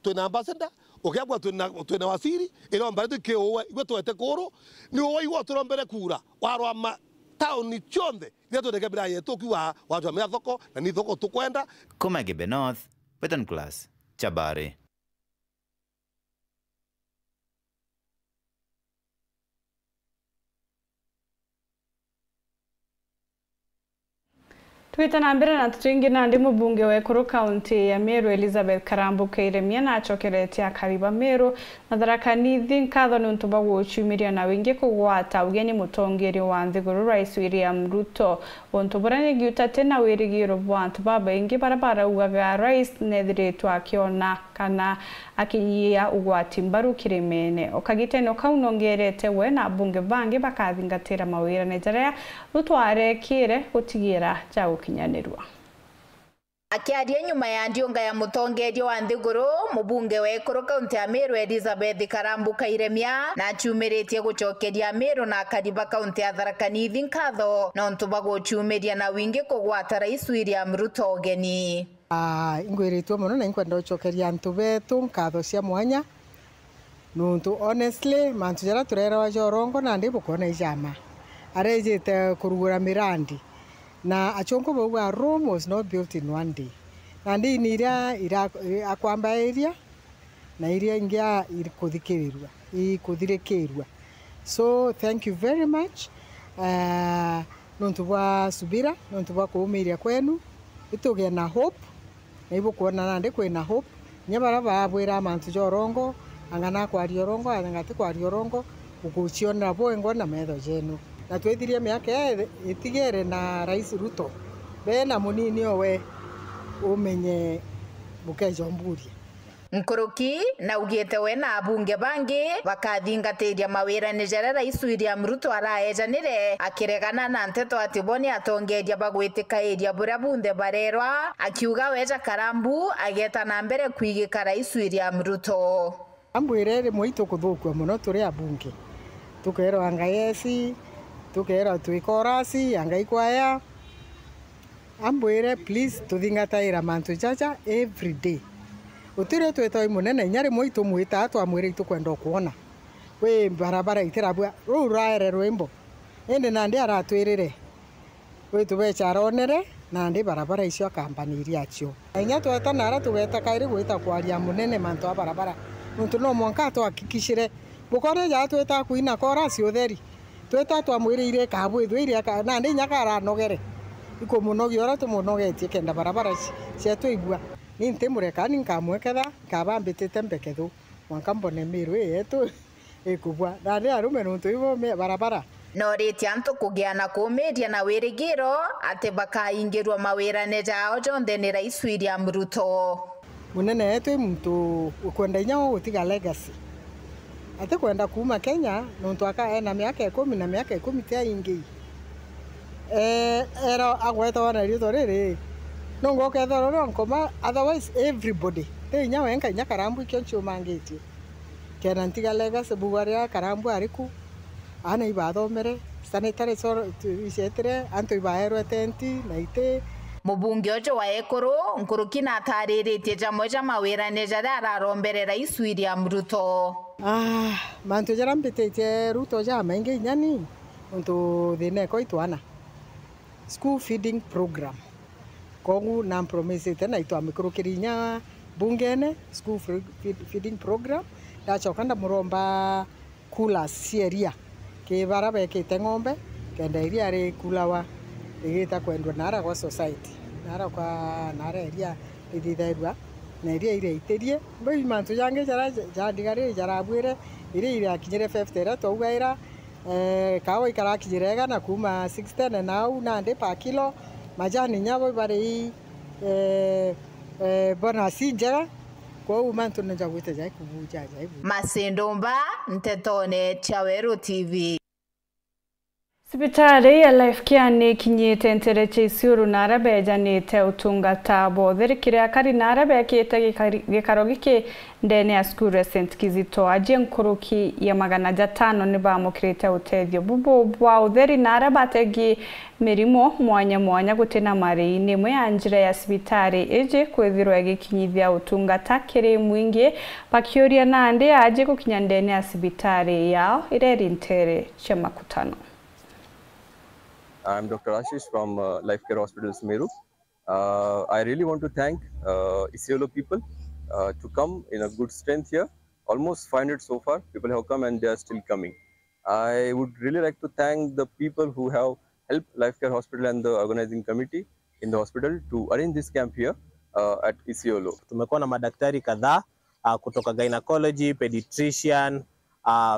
tuna ambassador okiagwa tuna wasiri ile mbare keowa igwe twete koro ni owa igwa turombere kura warwa ma town chonde ile tutekebira yetu kiwa watu wa thoko na ni thoko tukwenda Komagebe North Western Class Chabare. Twitana mbere na tutingi na ndi mubunge wa Ekuru County ya Meru Elizabeth Karambuka Iremia na achokeretia kariba Meru na tharakanithi nkatho ni untuba guchumiria na wingi kugwata ugeni mutongeri wa nthiguru Rais William Ruto ontuburani giuta tena wirigiro bwantu baba ingi barabara ugaga Rais nethiritwa akiona kana akinyia ugwati mbaru kirimene okagiteno kaunongerete we na bunge bangi bakathingatira mawira nejerea rutware kire gutigira cha kinyanirwa. Akiaria nyuma ya ndionga ya mutongerio wa nthiguru mubunge wa Ekuru County ya Meru Elizabeth Karambuka Iremia na chumiretie gucokeria Meru na kariba County ya Tharakanithi nkatho na ntuba guchumiria na wingi kugwata Rais William Ruto ogeni. Ingwiritwo muno na inkwenda gucokeria antu betu nkatho cia mwanya nuntu honestly mantu jara turera wa Jorongo na ndi bukona ijama arejete kurugura mirandi na achongo bwa Rome was not built in one day. Na ndi ira akwamba area na iria ingia ikuthirekerwa. So thank you very much. Nuntu bwa subira, nuntu bwa kuumiria kwenu. Ituge na hope. Na ibo kuona nande kwena hope. Nyabara babwira mantu Jorongo, angana kwa Jorongo, angati kwa Jorongo, ukuchiona boengo na metho jenu. Na twethirie miaka itigere na Rais Ruto bena munini owe umenye mukejo mburia Nkuruki na ugiete we na abunge bangi bakathingatĩria mawĩra nĩ jara Rais William Ruto araejanire akiregana na nteto ati boni atongeria bagwĩtĩkĩria buria bunde barerwa akiuga weja Karambu ageta na mbere kwigĩka Rais William Ruto ambwire moito kuthukwa muno turi abunge tukerwa ngayesi tukera tuikorasi angai kwaya ambwire please tuthingataira mantu jaja every day utire twetoi munene nyari moito mwita atwamwire itukwenda kuona we barabara itirabwa ruraere rwimbo ende nandi aratwirire we tubecha ronere na ndi barabara icio akampaniria cio inya tweta nara tugeta kairi gwita kwaria munene manto a barabara nuntu no mwanka twakikishire bukore ja tweta kuina kora cio theri tweta twamwirire kabu ithwire na ndi nyakara nogere iko munogi ora tumunogetie kenda barabara cia tuigua ni ntimureka ni nkamweketha kabambitite mbekethu mwanka mbone miru yetu ikubwa na ndi arume nuntu ivo barabara no rĩtia antũ kũgĩa na kũũmĩria na wĩrĩgĩro atĩ bakaingĩrwo mawĩra-inĩ jao jonthe nĩ Rais William Ruto. Munene yetu mtu kwenda inya gũtiga legacy atĩ kwenda kuma Kenya nuntu ena mĩaka 10 na mĩaka 10 tia ingi era agweta wana rito rĩrĩ no ngoketha roro nkoma otherwise everybody te inya wenka inya karambu ikyo chumangĩtie kena ntiga legacy bugwaria karambu ariku ana ibathomere sanitary icetere antu ibaherwe tenti na ite Mubunge ojo wa Ekuru Nkuruki na atarĩrĩtie jamwe ja mawĩra-inĩ jaria araromberera Rais William Ruto. Mantu jaria mbĩtĩtie Ruto ja maingi nyani untu thina itwana school feeding program kongu na promise tena itwamĩkũrũkĩria bungene school feeding program ndacoka ndamũromba kula sieria kibara bekite ng'ombe kenda iria ri kulawa igita kwendwa nara kwa society nara kwa nara iria ithithairwa na iria ire itirie mbai mantu yange jandigari jarabwire iria akinyire 50 ra twaugaira kawa ikarakinyire na kuma 60 na na ndi pa kilo majani nyabo bari bona sinjera kwa umantu njagwite jai kubuja jai Masindomba Ntetone Chaweru TV. Sibitari ya Life Care ni kinyite ntereche isiuru narabeja ni te utungata botheri kiria kari narabe kiete gikaro giki ndene ya skuru St Kizito aje nkuruki ya 500 ni bamukirite utethio bubo bwa utheri narabategi mirimo mwanya gutena mari ni mwe anjira ya sibitari eje kwethirwa gikinyithia utungata kiri mwingi pakioria nande aje gukinya ndene ya sibitari yao ireri ntere cha makutano. I'm Dr. Ashish from Life Care Hospitals Meru. I really want to thank Isiolo people to come in a good strength here. Almost 500 so far. People have come and they are still coming. I would really like to thank the people who have helped Life Care Hospital and the organizing committee in the hospital to arrange this camp here at Isiolo. Tumekuwa na madaktari kadhaa kutoka gynecology, pediatrician,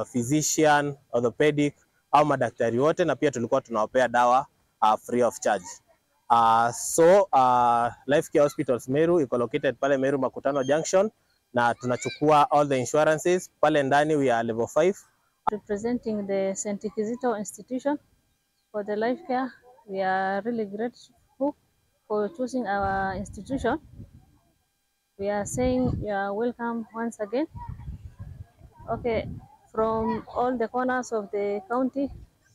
physician, orthopedic au madaktari wote, na pia tulikuwa tunawapea dawa free of charge. Life Care Hospitals Meru iko located pale Meru Makutano Junction, na tunachukua all the insurances pale ndani. We are level 5. Representing the St. Kizito institution for the life care, we are really grateful for choosing our institution. We are saying you are welcome once again. Okay. From all the corners of the county,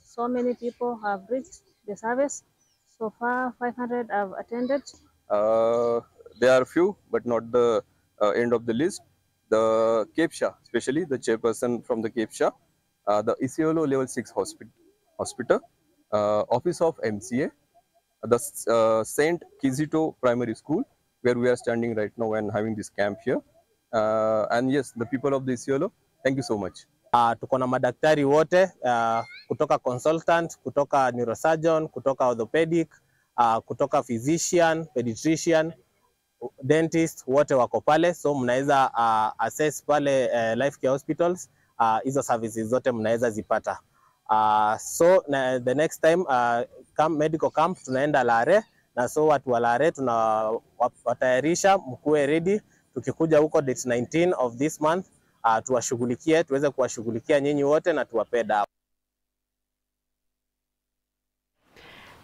so many people have reached the service. So far, 500 have attended. There are few, but not the end of the list. The Cape Shah, especially the chairperson from the Cape Shah, the Isiolo Level 6 Hospital, Office of MCA, the St. Kizito Primary School, where we are standing right now and having this camp here. And yes, the people of the Isiolo, thank you so much. Tuko na madaktari wote kutoka consultant, kutoka neurosurgeon, kutoka orthopedic, kutoka physician, pediatrician, dentist, wote wako pale. So mnaweza access pale Life Care Hospitals, hizo services zote mnaweza zipata. The next time medical camp tunaenda Lare, na so watu wa Lare tunawatayarisha mkuwe ready. Tukikuja huko date 19 of this month, tuwashughulikie, tuweze kuwashughulikia nyinyi wote na tuwapee dawa.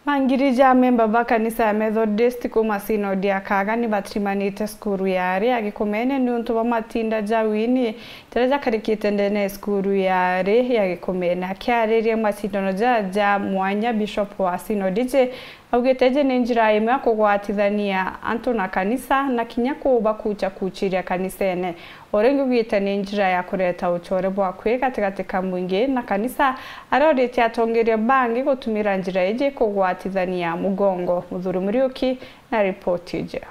Mangirija memba ba kanisa ya Methodist kuma sinodi ya Kagani batrimanite skuru yare agikomene nuntu bamatinda jawini tereja karikite ndene skuru yare yagikomene akiarerie masindano ja mwanya bishop wa sinodi je augite ni njira imwe kugwatithania antu na kanisa na kinya kuba kuchiria kanisene orengi ugite ni njira ya kureta uchore bwa kwe katikati ka mwingi na kanisa arorete atongeria bangi gutumira njira ije kugwatithania mugongo. Muthuri Muriuki na ripoti je.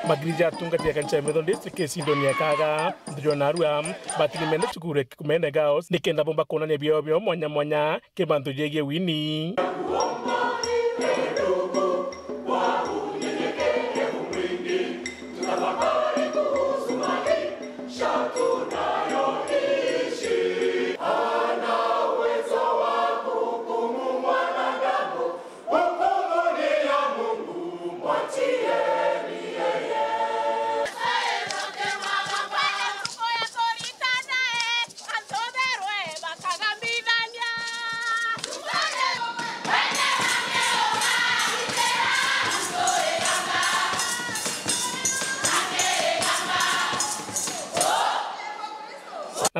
Magirija tungatia kanisa Methodist Kesindonia kaga ndionarua batini mende chukure kumene gaos nikenda bomba konania bio mwanya kebantu jege wini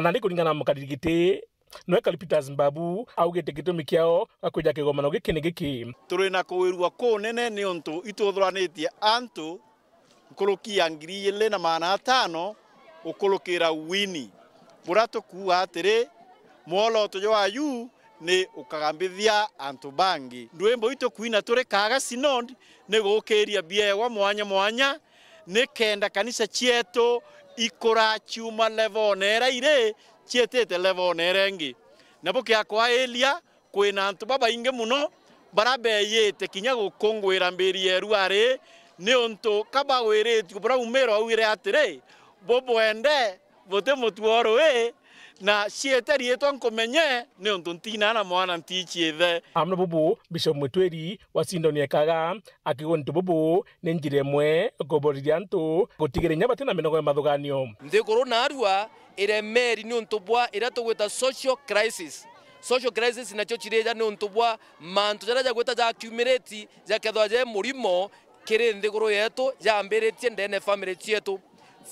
na kuringana na mukadirigite no ekalipita Zimbabwe augite gitumi kiao akuja kigomano giki ni giki turi na kuwirwa ko nene ni ontu ituthuranitie antu nkulukia 2,500 ukulukira wini burato ku atiri mwolo tujo ayu ni ukagambithia antu bangi ndwembo ito kuina turi kaga synod ni gukiria biewa mwanya ni kenda kanisa chieto ikora chuma levonera ire chietete levonera ngi nabo kya kwa Elia kwina antu baba inge muno barabeyete kinya gukongwira mbiri yeru are ni onto kaba wereti kubra umero awire atire bobo ende bote mutuoro na sieteri eto nkomenye ni onto ntina na mwana ntichiethe amna bubu Bishop Mutweri wasindonia kaga akigonto bubu nenjiremwe goborianto gotigerenya batena menogo mathuganio ndikuru narua ire meri ni onto bwa ira tugweta social crisis na chochireja ni onto bwa mantu jara gweta ja accumulate ja kethwa je murimo kire ndikuru yetu jamberetie ndene family chietu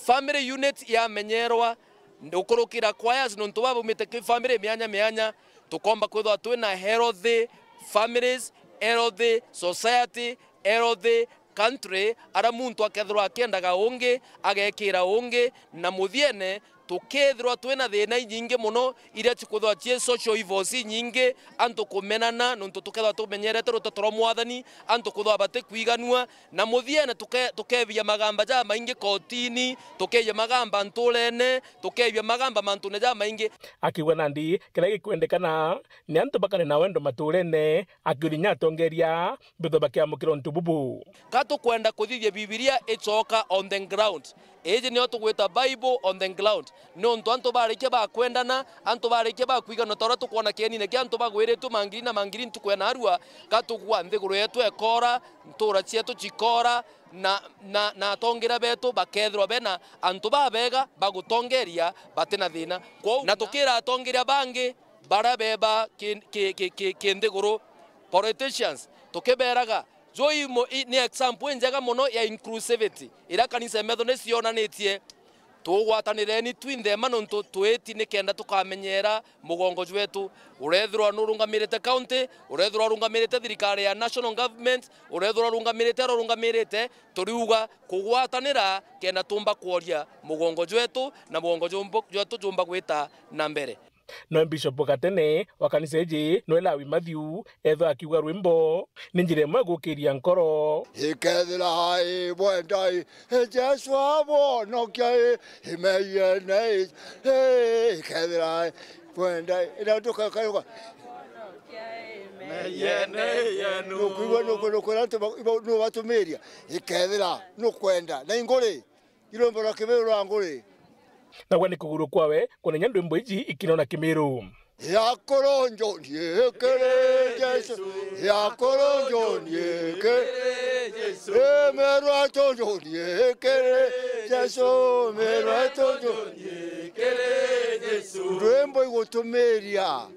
family unit ya menyerwa ndukurukira choirs nontu babumite ki family mianya tukomba kwithwa twina healthy families, healthy society, healthy country ara muntu akethirwa akiendaga ungi agekira ungi na muthiene tukethirwa twina thina nyingi muno iria chikuthwa chie social evils nyingi antu kumenana nontu tukethwa tumenyerete rutotoro mwathani antu kuthwa bate kwiganua na muthiene tukebia magamba ja maingi kotini tukeya magamba ntulene tukebia magamba mantune ja maingi akiwa nandi kira gikwendekana ni antu bakane na wendo matulene akirinya tongeria bitho bakiamukira ntububu katu kwenda kuthithia Biblia ichoka on the ground eje ni otugweta Bible on the ground no nto anto barike ba kwendana anto barike ba kwigana tora tukona kenine kya anto bagwiretu mangiri na mangiri ntukwena arua katukwa nthiguru yetu ekora ntura cietu chikora na tongera betu bakethirwa bena anto babega bagutongeria batena thina kwa na tukira atongeria bangi barabeba kinthiguru politicians tukiberaga Joimo ni example njega muno ya inclusivity ira kanisa Methodist yonanitie tugwatanire ni twinde manonto tweti ni kenda tukamenyera mugongo jwetu urethirwa nurungamirite county urethirwa rungamirite thirikari ya national government urethirwa rungamirite turiuga kugwatanira kenda tumba kuoria mugongo jwetu na mugongo jwetu jumba gwita na mbere no Bishop Katene wa kanisa eji Noelawi Matthew etho akiuga rwimbo ninjire mwe gukiria nkoro ikethira hai bwendai Jesu abono kia imeyene ikethira hai bwendai ina tukakayuka meyene nukuwa nukuwa no watumeria ikethira nukwenda na ingore irombo la kibero ngore na wani kuguru kwawe kunenya ndwimbo iji ikinona kimiru yakoronjo niekere Jesu yakoronjo niekere Jesu merwa tonjo niekere Jesu merwa tonjo niekere Jesu ndwimbo igutumeria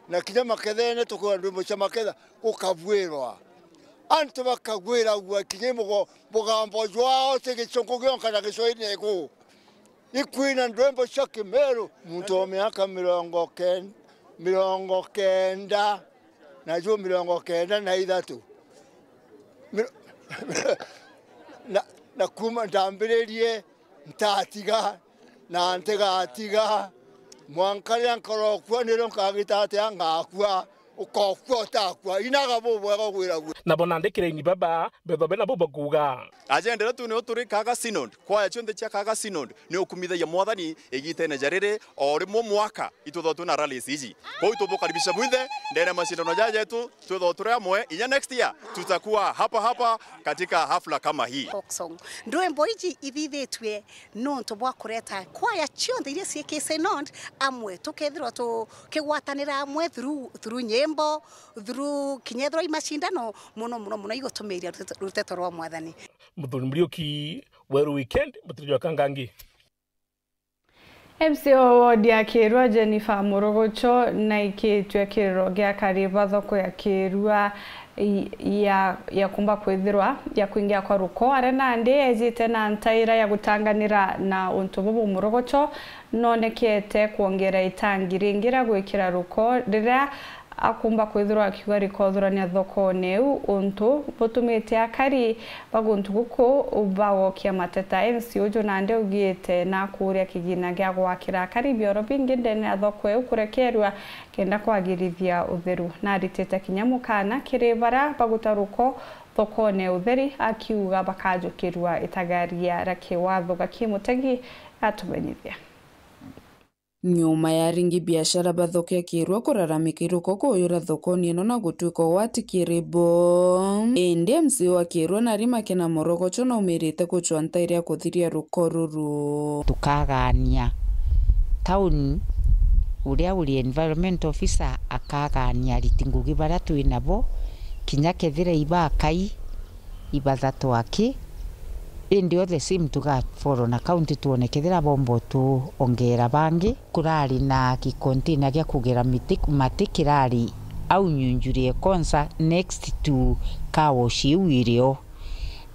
na kinya makethene tukwa ndwimbo cha maketha ukabwirwa antu bakagwira gwa kinye mugambo jwao tigichongo gyonkana Kiswahili ego Ikwina ndwembo cha Kimeru muntu wa miaka 90 90 na juu 93 na kuma ndambĩrĩrie ntatiga na ntegatiga mwankaria nkorokwa nĩro nkagĩtate ngakua ukokwa utakwa inaga bobo agwira gwe na bonandikire ni baba betho bena bobo kuga agenda tu ne turi kaga synod kwa chonde cha kaga synod ne okumitha ya mwathani igite na jarire ori mo mwaka itutho na rally iji kwa hiyo tubokaribisha mwithe ndene mashindano jaje tu tutho turi amwe inya next year tutakuwa hapa katika hafla kama hii ndwembo iji ithithitwe no tubwa kureta kwa ya chonde ile cieke synod amwe tukethirwo tu kigwatanira amwe through nyembo through kinyethro imashindano muno igotumiria ruteto rwa mwathani Muthuri Muriuki weru weekend mutirijo kangangi MCO wodi ya Kirwa Jennifer Murogocho na ikitwe kiro gya kariba thoko ya Kirwa ya kumba kwithirwa ya kuingia kwa ruko arena ndi ezite na ntaira ya gutanganira na untububu Murogocho nonekete kuongera itangiringira gwikira ruko rira akumba kwithirwa akiwa rikodhurania thoko neu untu botumite akari baguntu guko ubawo kia mateta MCO jonande ugiete na kuria kigina gya gwakira akari bioro bingi ndene thoko eu kurekerwa kenda kwagirithia utheru na ritete kinyamukana kiribara bagutaruko thoko ne utheri akiuga bakajukirwa itagaria rakiwatho gakimutegi atumenyithia nyuma ya ringi biashara bathoke kirwa kuraramikirwo kuyura thokoni ino na gutwiko watikiribo ende MCO wa Kirwa na rima kena Murogocho na umirite kuchwa ntairia kuthiria rukoruru tukagania town uria uri environment officer akagania ritingugi bara twinabo kinya kethira ibakai ibathatu aki indi othe sim tuga foro na county tuone kethira bombo tu ongera bangi kurari na kikontina gya kugera matikirari au nyunjurie konsa next to kawoshi wirio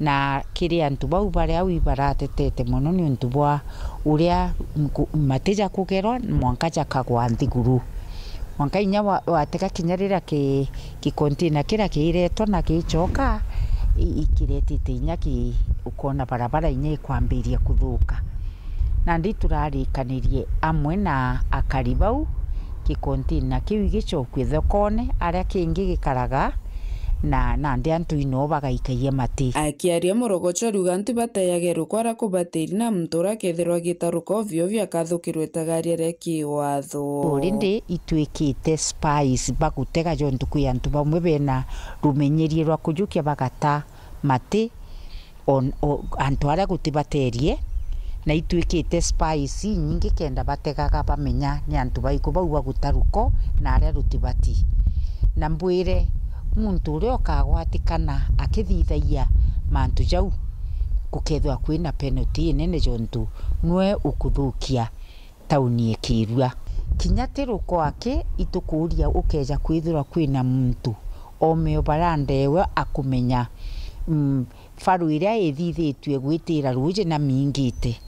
na kiri antu bau bare au ibaratetete muno ni untu bwa uria mateja kugerwa mwankaja kagwa nthiguru mwanka inya wateka kinyarira kikontina kira kiiretwa na kichoka ikiretite inya ki ukona barabara inya ikwambiria kuthuka na ndi turarikanirie amwe na akaribau kikontina kiu gichokwe thokone aria kingi gikaraga na ndi antu ino bagaikaia mati akiaria Murogocho ruga antu batayage rukwara kubatiri na mtura kethirwa gitaruko vyo akathukirwe tagaria reki watho urindi itwikite spice bagutega jontu ku antu bamwe bena rumenyerie rwa kujukia bagata mati antu aria gutibaterie na itwikite spice nyingi kenda bategaga bamenya ni antu baiku bau bagutaruko na aria rutibati na mbwire muntu uria kagwatikana akithithaia mantu jau kukethwa kwina penalty nene jontu nwe ukuthukia tauni Kirwa kinyatiruko ake itukuria ukeja kwithirwa kwina muntu omeo barandewe akumenya faru iria ithithitwe gwitira ruje na mingite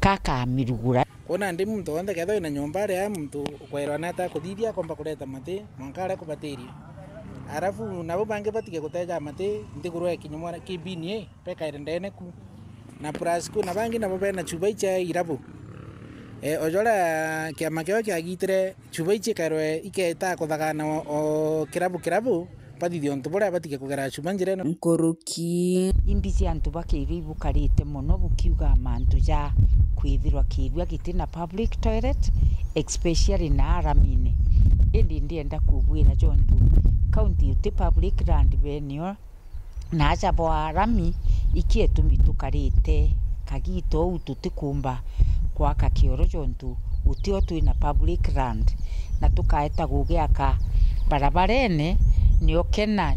kaka mirugura kona ndi muntu wanda ketho ina nyumba ya muntu kwerwa nata kuthithia komba kureta mate mwankara kubatiria arafu nabo bange batige kuteja mate ndigurwe kinyumwa kibini peka irendene ku na prasku na bangi nabo bena chubai cha irabu ojora kiama kyo kyagitire chubai chikarwe iketa kuthagana o kirabu pathithio ntu bora batige kugera chubanjire no nkuruki imbizi antu bakiribu karite muno bukiuga mantu ja kwithirwa Kirwa gitina public toilet especially na aramine indi ndienda kubwira jontu county uti public land venue na jabo arami ikietu mitukarite kagito ututikumba kwa kakioro jontu utio twina public land na tukaeta gugiaka barabarene niokena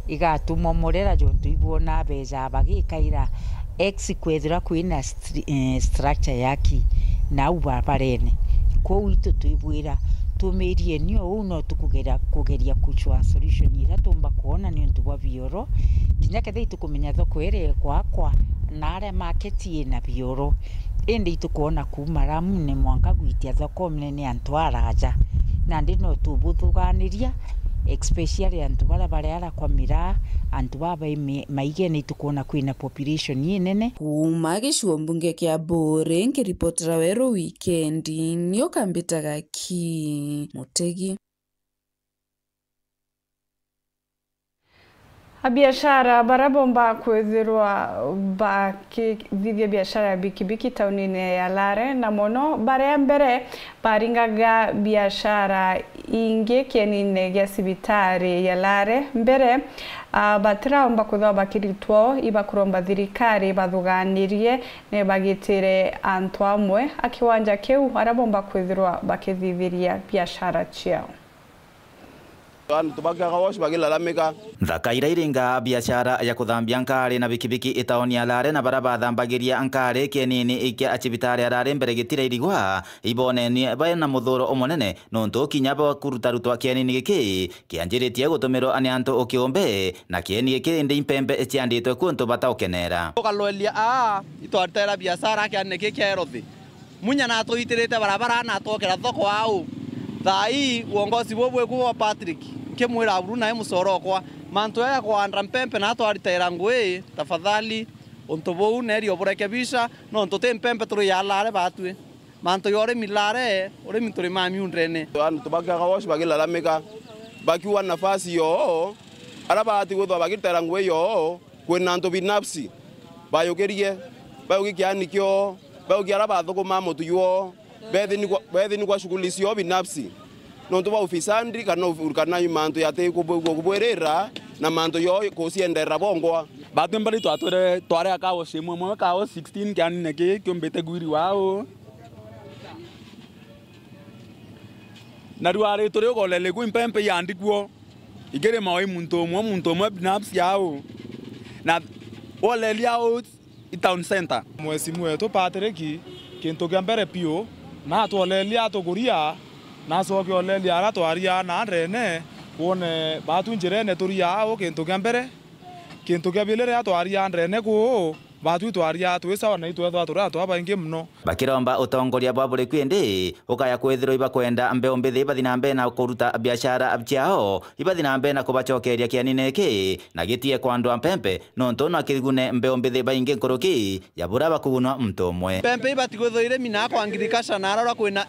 igatumomorera jontu ibona beja bagikaira ex kwethira kwina structure yaki na ubarene kwa witu tuibwira tumirie nio uno tukugeria kuchwa solution ira tumba kuona ni untu bwa bioro kinya kethe tukumenya thoko ere kwa na are market ina bioro indi tukuona kumara mune mwanka gwitia thoko mnene antu araja na ndi no tubuthuganiria especially antu bara kwa mira antu baba maige ni tukona kwina population nene kuma gicigo mbunge kia Mburi nkiripotera Werũ Weekend nio kambitaga ki Mutegi. Biashara barabomba kwethirwa bakithithia biashara ya bikibiki taunini ya Lare na mono bare mbere baringaga biashara ingi kienine gya sibitari ya Lare mbere batiraomba kwithwa bakiritwo ibakuromba thirikari bathuganirie ne bagitire antu amwe akiwanja kiu barabomba kwethirwa bakithithiria biashara ciao. Thakaira iringa biashara ya kuthambia nkari na bikibiki itaoni ya Lare na baraba thambagiria nkari kienini ikia achibitari ya Lare mbere gitire irigwa ibone ni bae na muthuro omonene nonto kinyaba kurutarutwa kienini giki kianjiritie gutumirwo ani antu ukiombe na kieni giki ndi impembe ecianditwe kuntu bataukenera ukaloelia itwartera biashara kianne kierothi munya na tuitirite barabara na twokera thoko au thai uongozi bobwe kwa Patrick kemwira aburu na musoro kwa mantu ya kwandra mpempe na twaritera ngwe tafadhali ontobou neri oburekebisha no ntote mpempe turu ya Lare batwe mantu yore milare ore mituri mami undrene tubaga gawosh bagila lameka bakiwa nafasi yo arabati gutho bagitera ngwe yo kwena nto binafsi bayogerie bayogikiani kyo bayogiara bathuko mamotu yo bethi ni kwa shughuli sio binafsi nonto ba ofisandri kana mantu yate kubwerera na mantu yo kosiendera bongwa batwe mbali tware akawo shimwe mwe kawo 16 kyani neke kyombete gwiri wao na ruare tore golele ku impempe yandikuo igere mawe muntu mwe binafsi yao na oleli yao town center mwezi mwetu patereki kintu kya mbere pio na twolelia tuguria na soke olelia ara twaria na rene kuone batu njirene turia o kintu kya mbere kintu kya bilere atwaria rene ku batu twaria twisawa na itwethwa tura twabaingi muno bakiromba utongoria bwa buri kwindi ukaya kwithirwo iba kwenda mbeo mbithi bathina mbe na kuruta biashara ciao ibathina mbe na kubacokeria kianine ki na gitie kwa andu mpempe nonto na kirigune mbeo mbithi baingi nkuruki yabura bakugunwa mtu umwe pempe ibatiguthoire mina kwa ngirikasha na arora kwina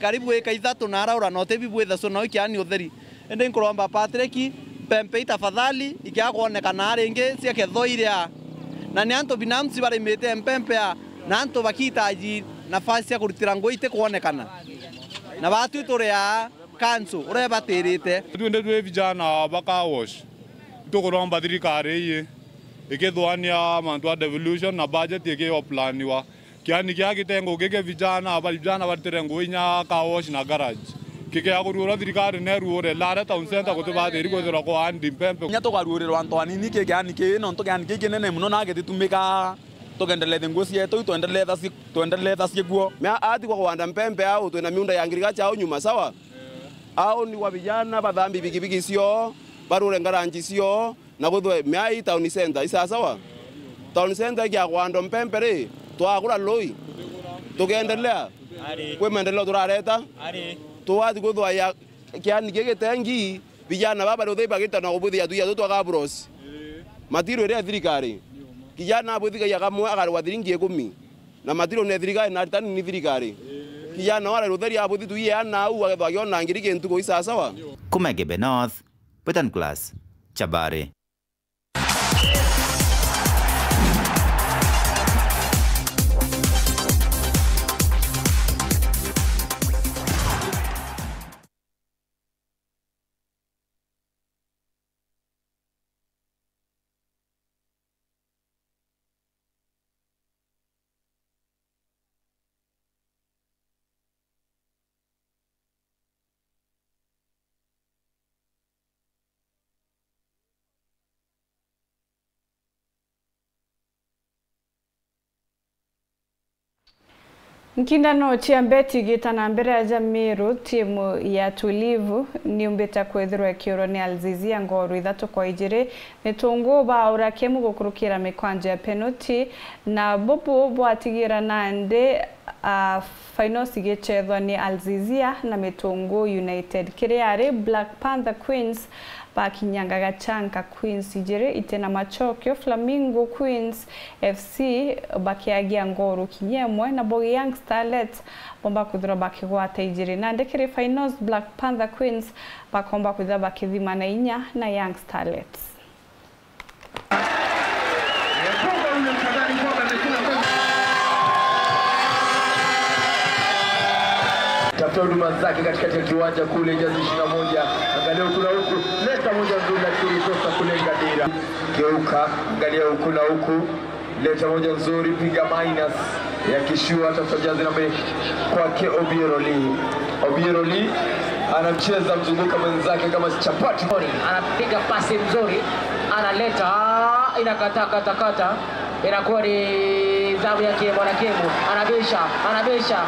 karibu eka 3 na arora no tebibwetha so no kiani utheri ende nkuromba Patrick pempe tafadhali ikia kuonekana ringi ciake thoiria na ni anto binafsi barimete mpempe na anto bakitaji nafasi ya kurutira ngoite kuonekana na batu turea kanso ure batirite twende twe vijana bakawosh tukuromba thirikari iyi ikithwania mantu devolution na budget ikiwa planiwa kiani kia kitengo gike vijana batire ngoinya kawosh na garage kike ya kurura thirikari neruore Lare town center kutubathiri kuthira kwa andi mpempe nya tukarurirwa antu anini ke kiani ke no to kiani ke nene muno na gitumika tugendelete nguo cietu tuendeletha ciguo mea ati kwa kwanda mpempe au twina miunda ya ngirigacha au nyuma sawa au ni wa vijana bathambi bikibiki cio barure ngaranji cio na guthwe mea i town center isa sawa town center ya kwanda mpempe ri twagura loi tugendelea kwe maendeleo turareta tuwati guthwa ya kiani gigitengi vijana baba ro theba gitana gubuthia tuya tutwaga bros matiro ria thirikari kijana abuthika ya kamwe agarwa thiringi 10 na matiro ne thirikari na tani ni thirikari kijana wala rutheri abuthi tuye ana au agethwa giona ngiri kintu go isa sawa Kumegebe North Petan Class Chabare. Nkindano chia mbeti gitana mbere ya Jamiru timu ya Tulivu ni umbeta kwethirwa kioro ni Alzizia Ngoru 3-2 Mitungu baura kemu gukurukira mikwanja ya penalty na bobo bwatigira nande finals igechethwa ni Alzizia na Mitungu United kiriare Black Panther Queens bakinyanga gachanka Queens ijere itena machokyo Flamingo Queens FC bakiagia Ngoru kinyemwe na Bogi Young Starlets bomba kudura bakigwata ijere na ndekere finals Black Panther Queens bakomba kudura bakithima na inya na Young Starlets. Tafuta huduma zake katikati ya kiwanja kule jazi 21. Angalia huku na huku. Leta moja nzuri lakini kosa kule Ngadira. Geuka, angalia huku na huku. Leta moja nzuri, piga minus ya kishua. Tafuta jazi na mbele kwake Obieroli. Obieroli anamcheza mzunguka mwenzake kama chapati. Anapiga pasi nzuri. Analeta inakata. Inakuwa ni zamu ya Kemo na Kemo. Anabisha.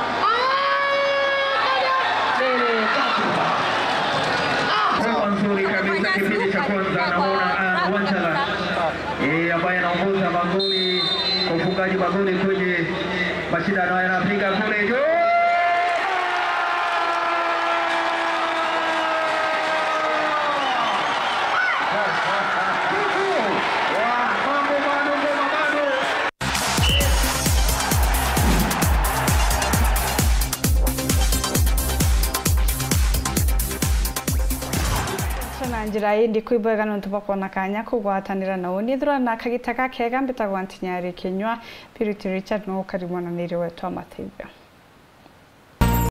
Nzuri kabisa kipindi cha kwanza naona Wanchala ambaye anaongoza magoli kwa ufungaji magoli kwenye mashindano haya, anapiga kule juu. Njira ndi kuibwaga no tubakona kanya kugwatanira nawo nithura na kagitaka kega mbitagwa ntinyari kinywa Purity Richard no karimwana nire wetu amateithio.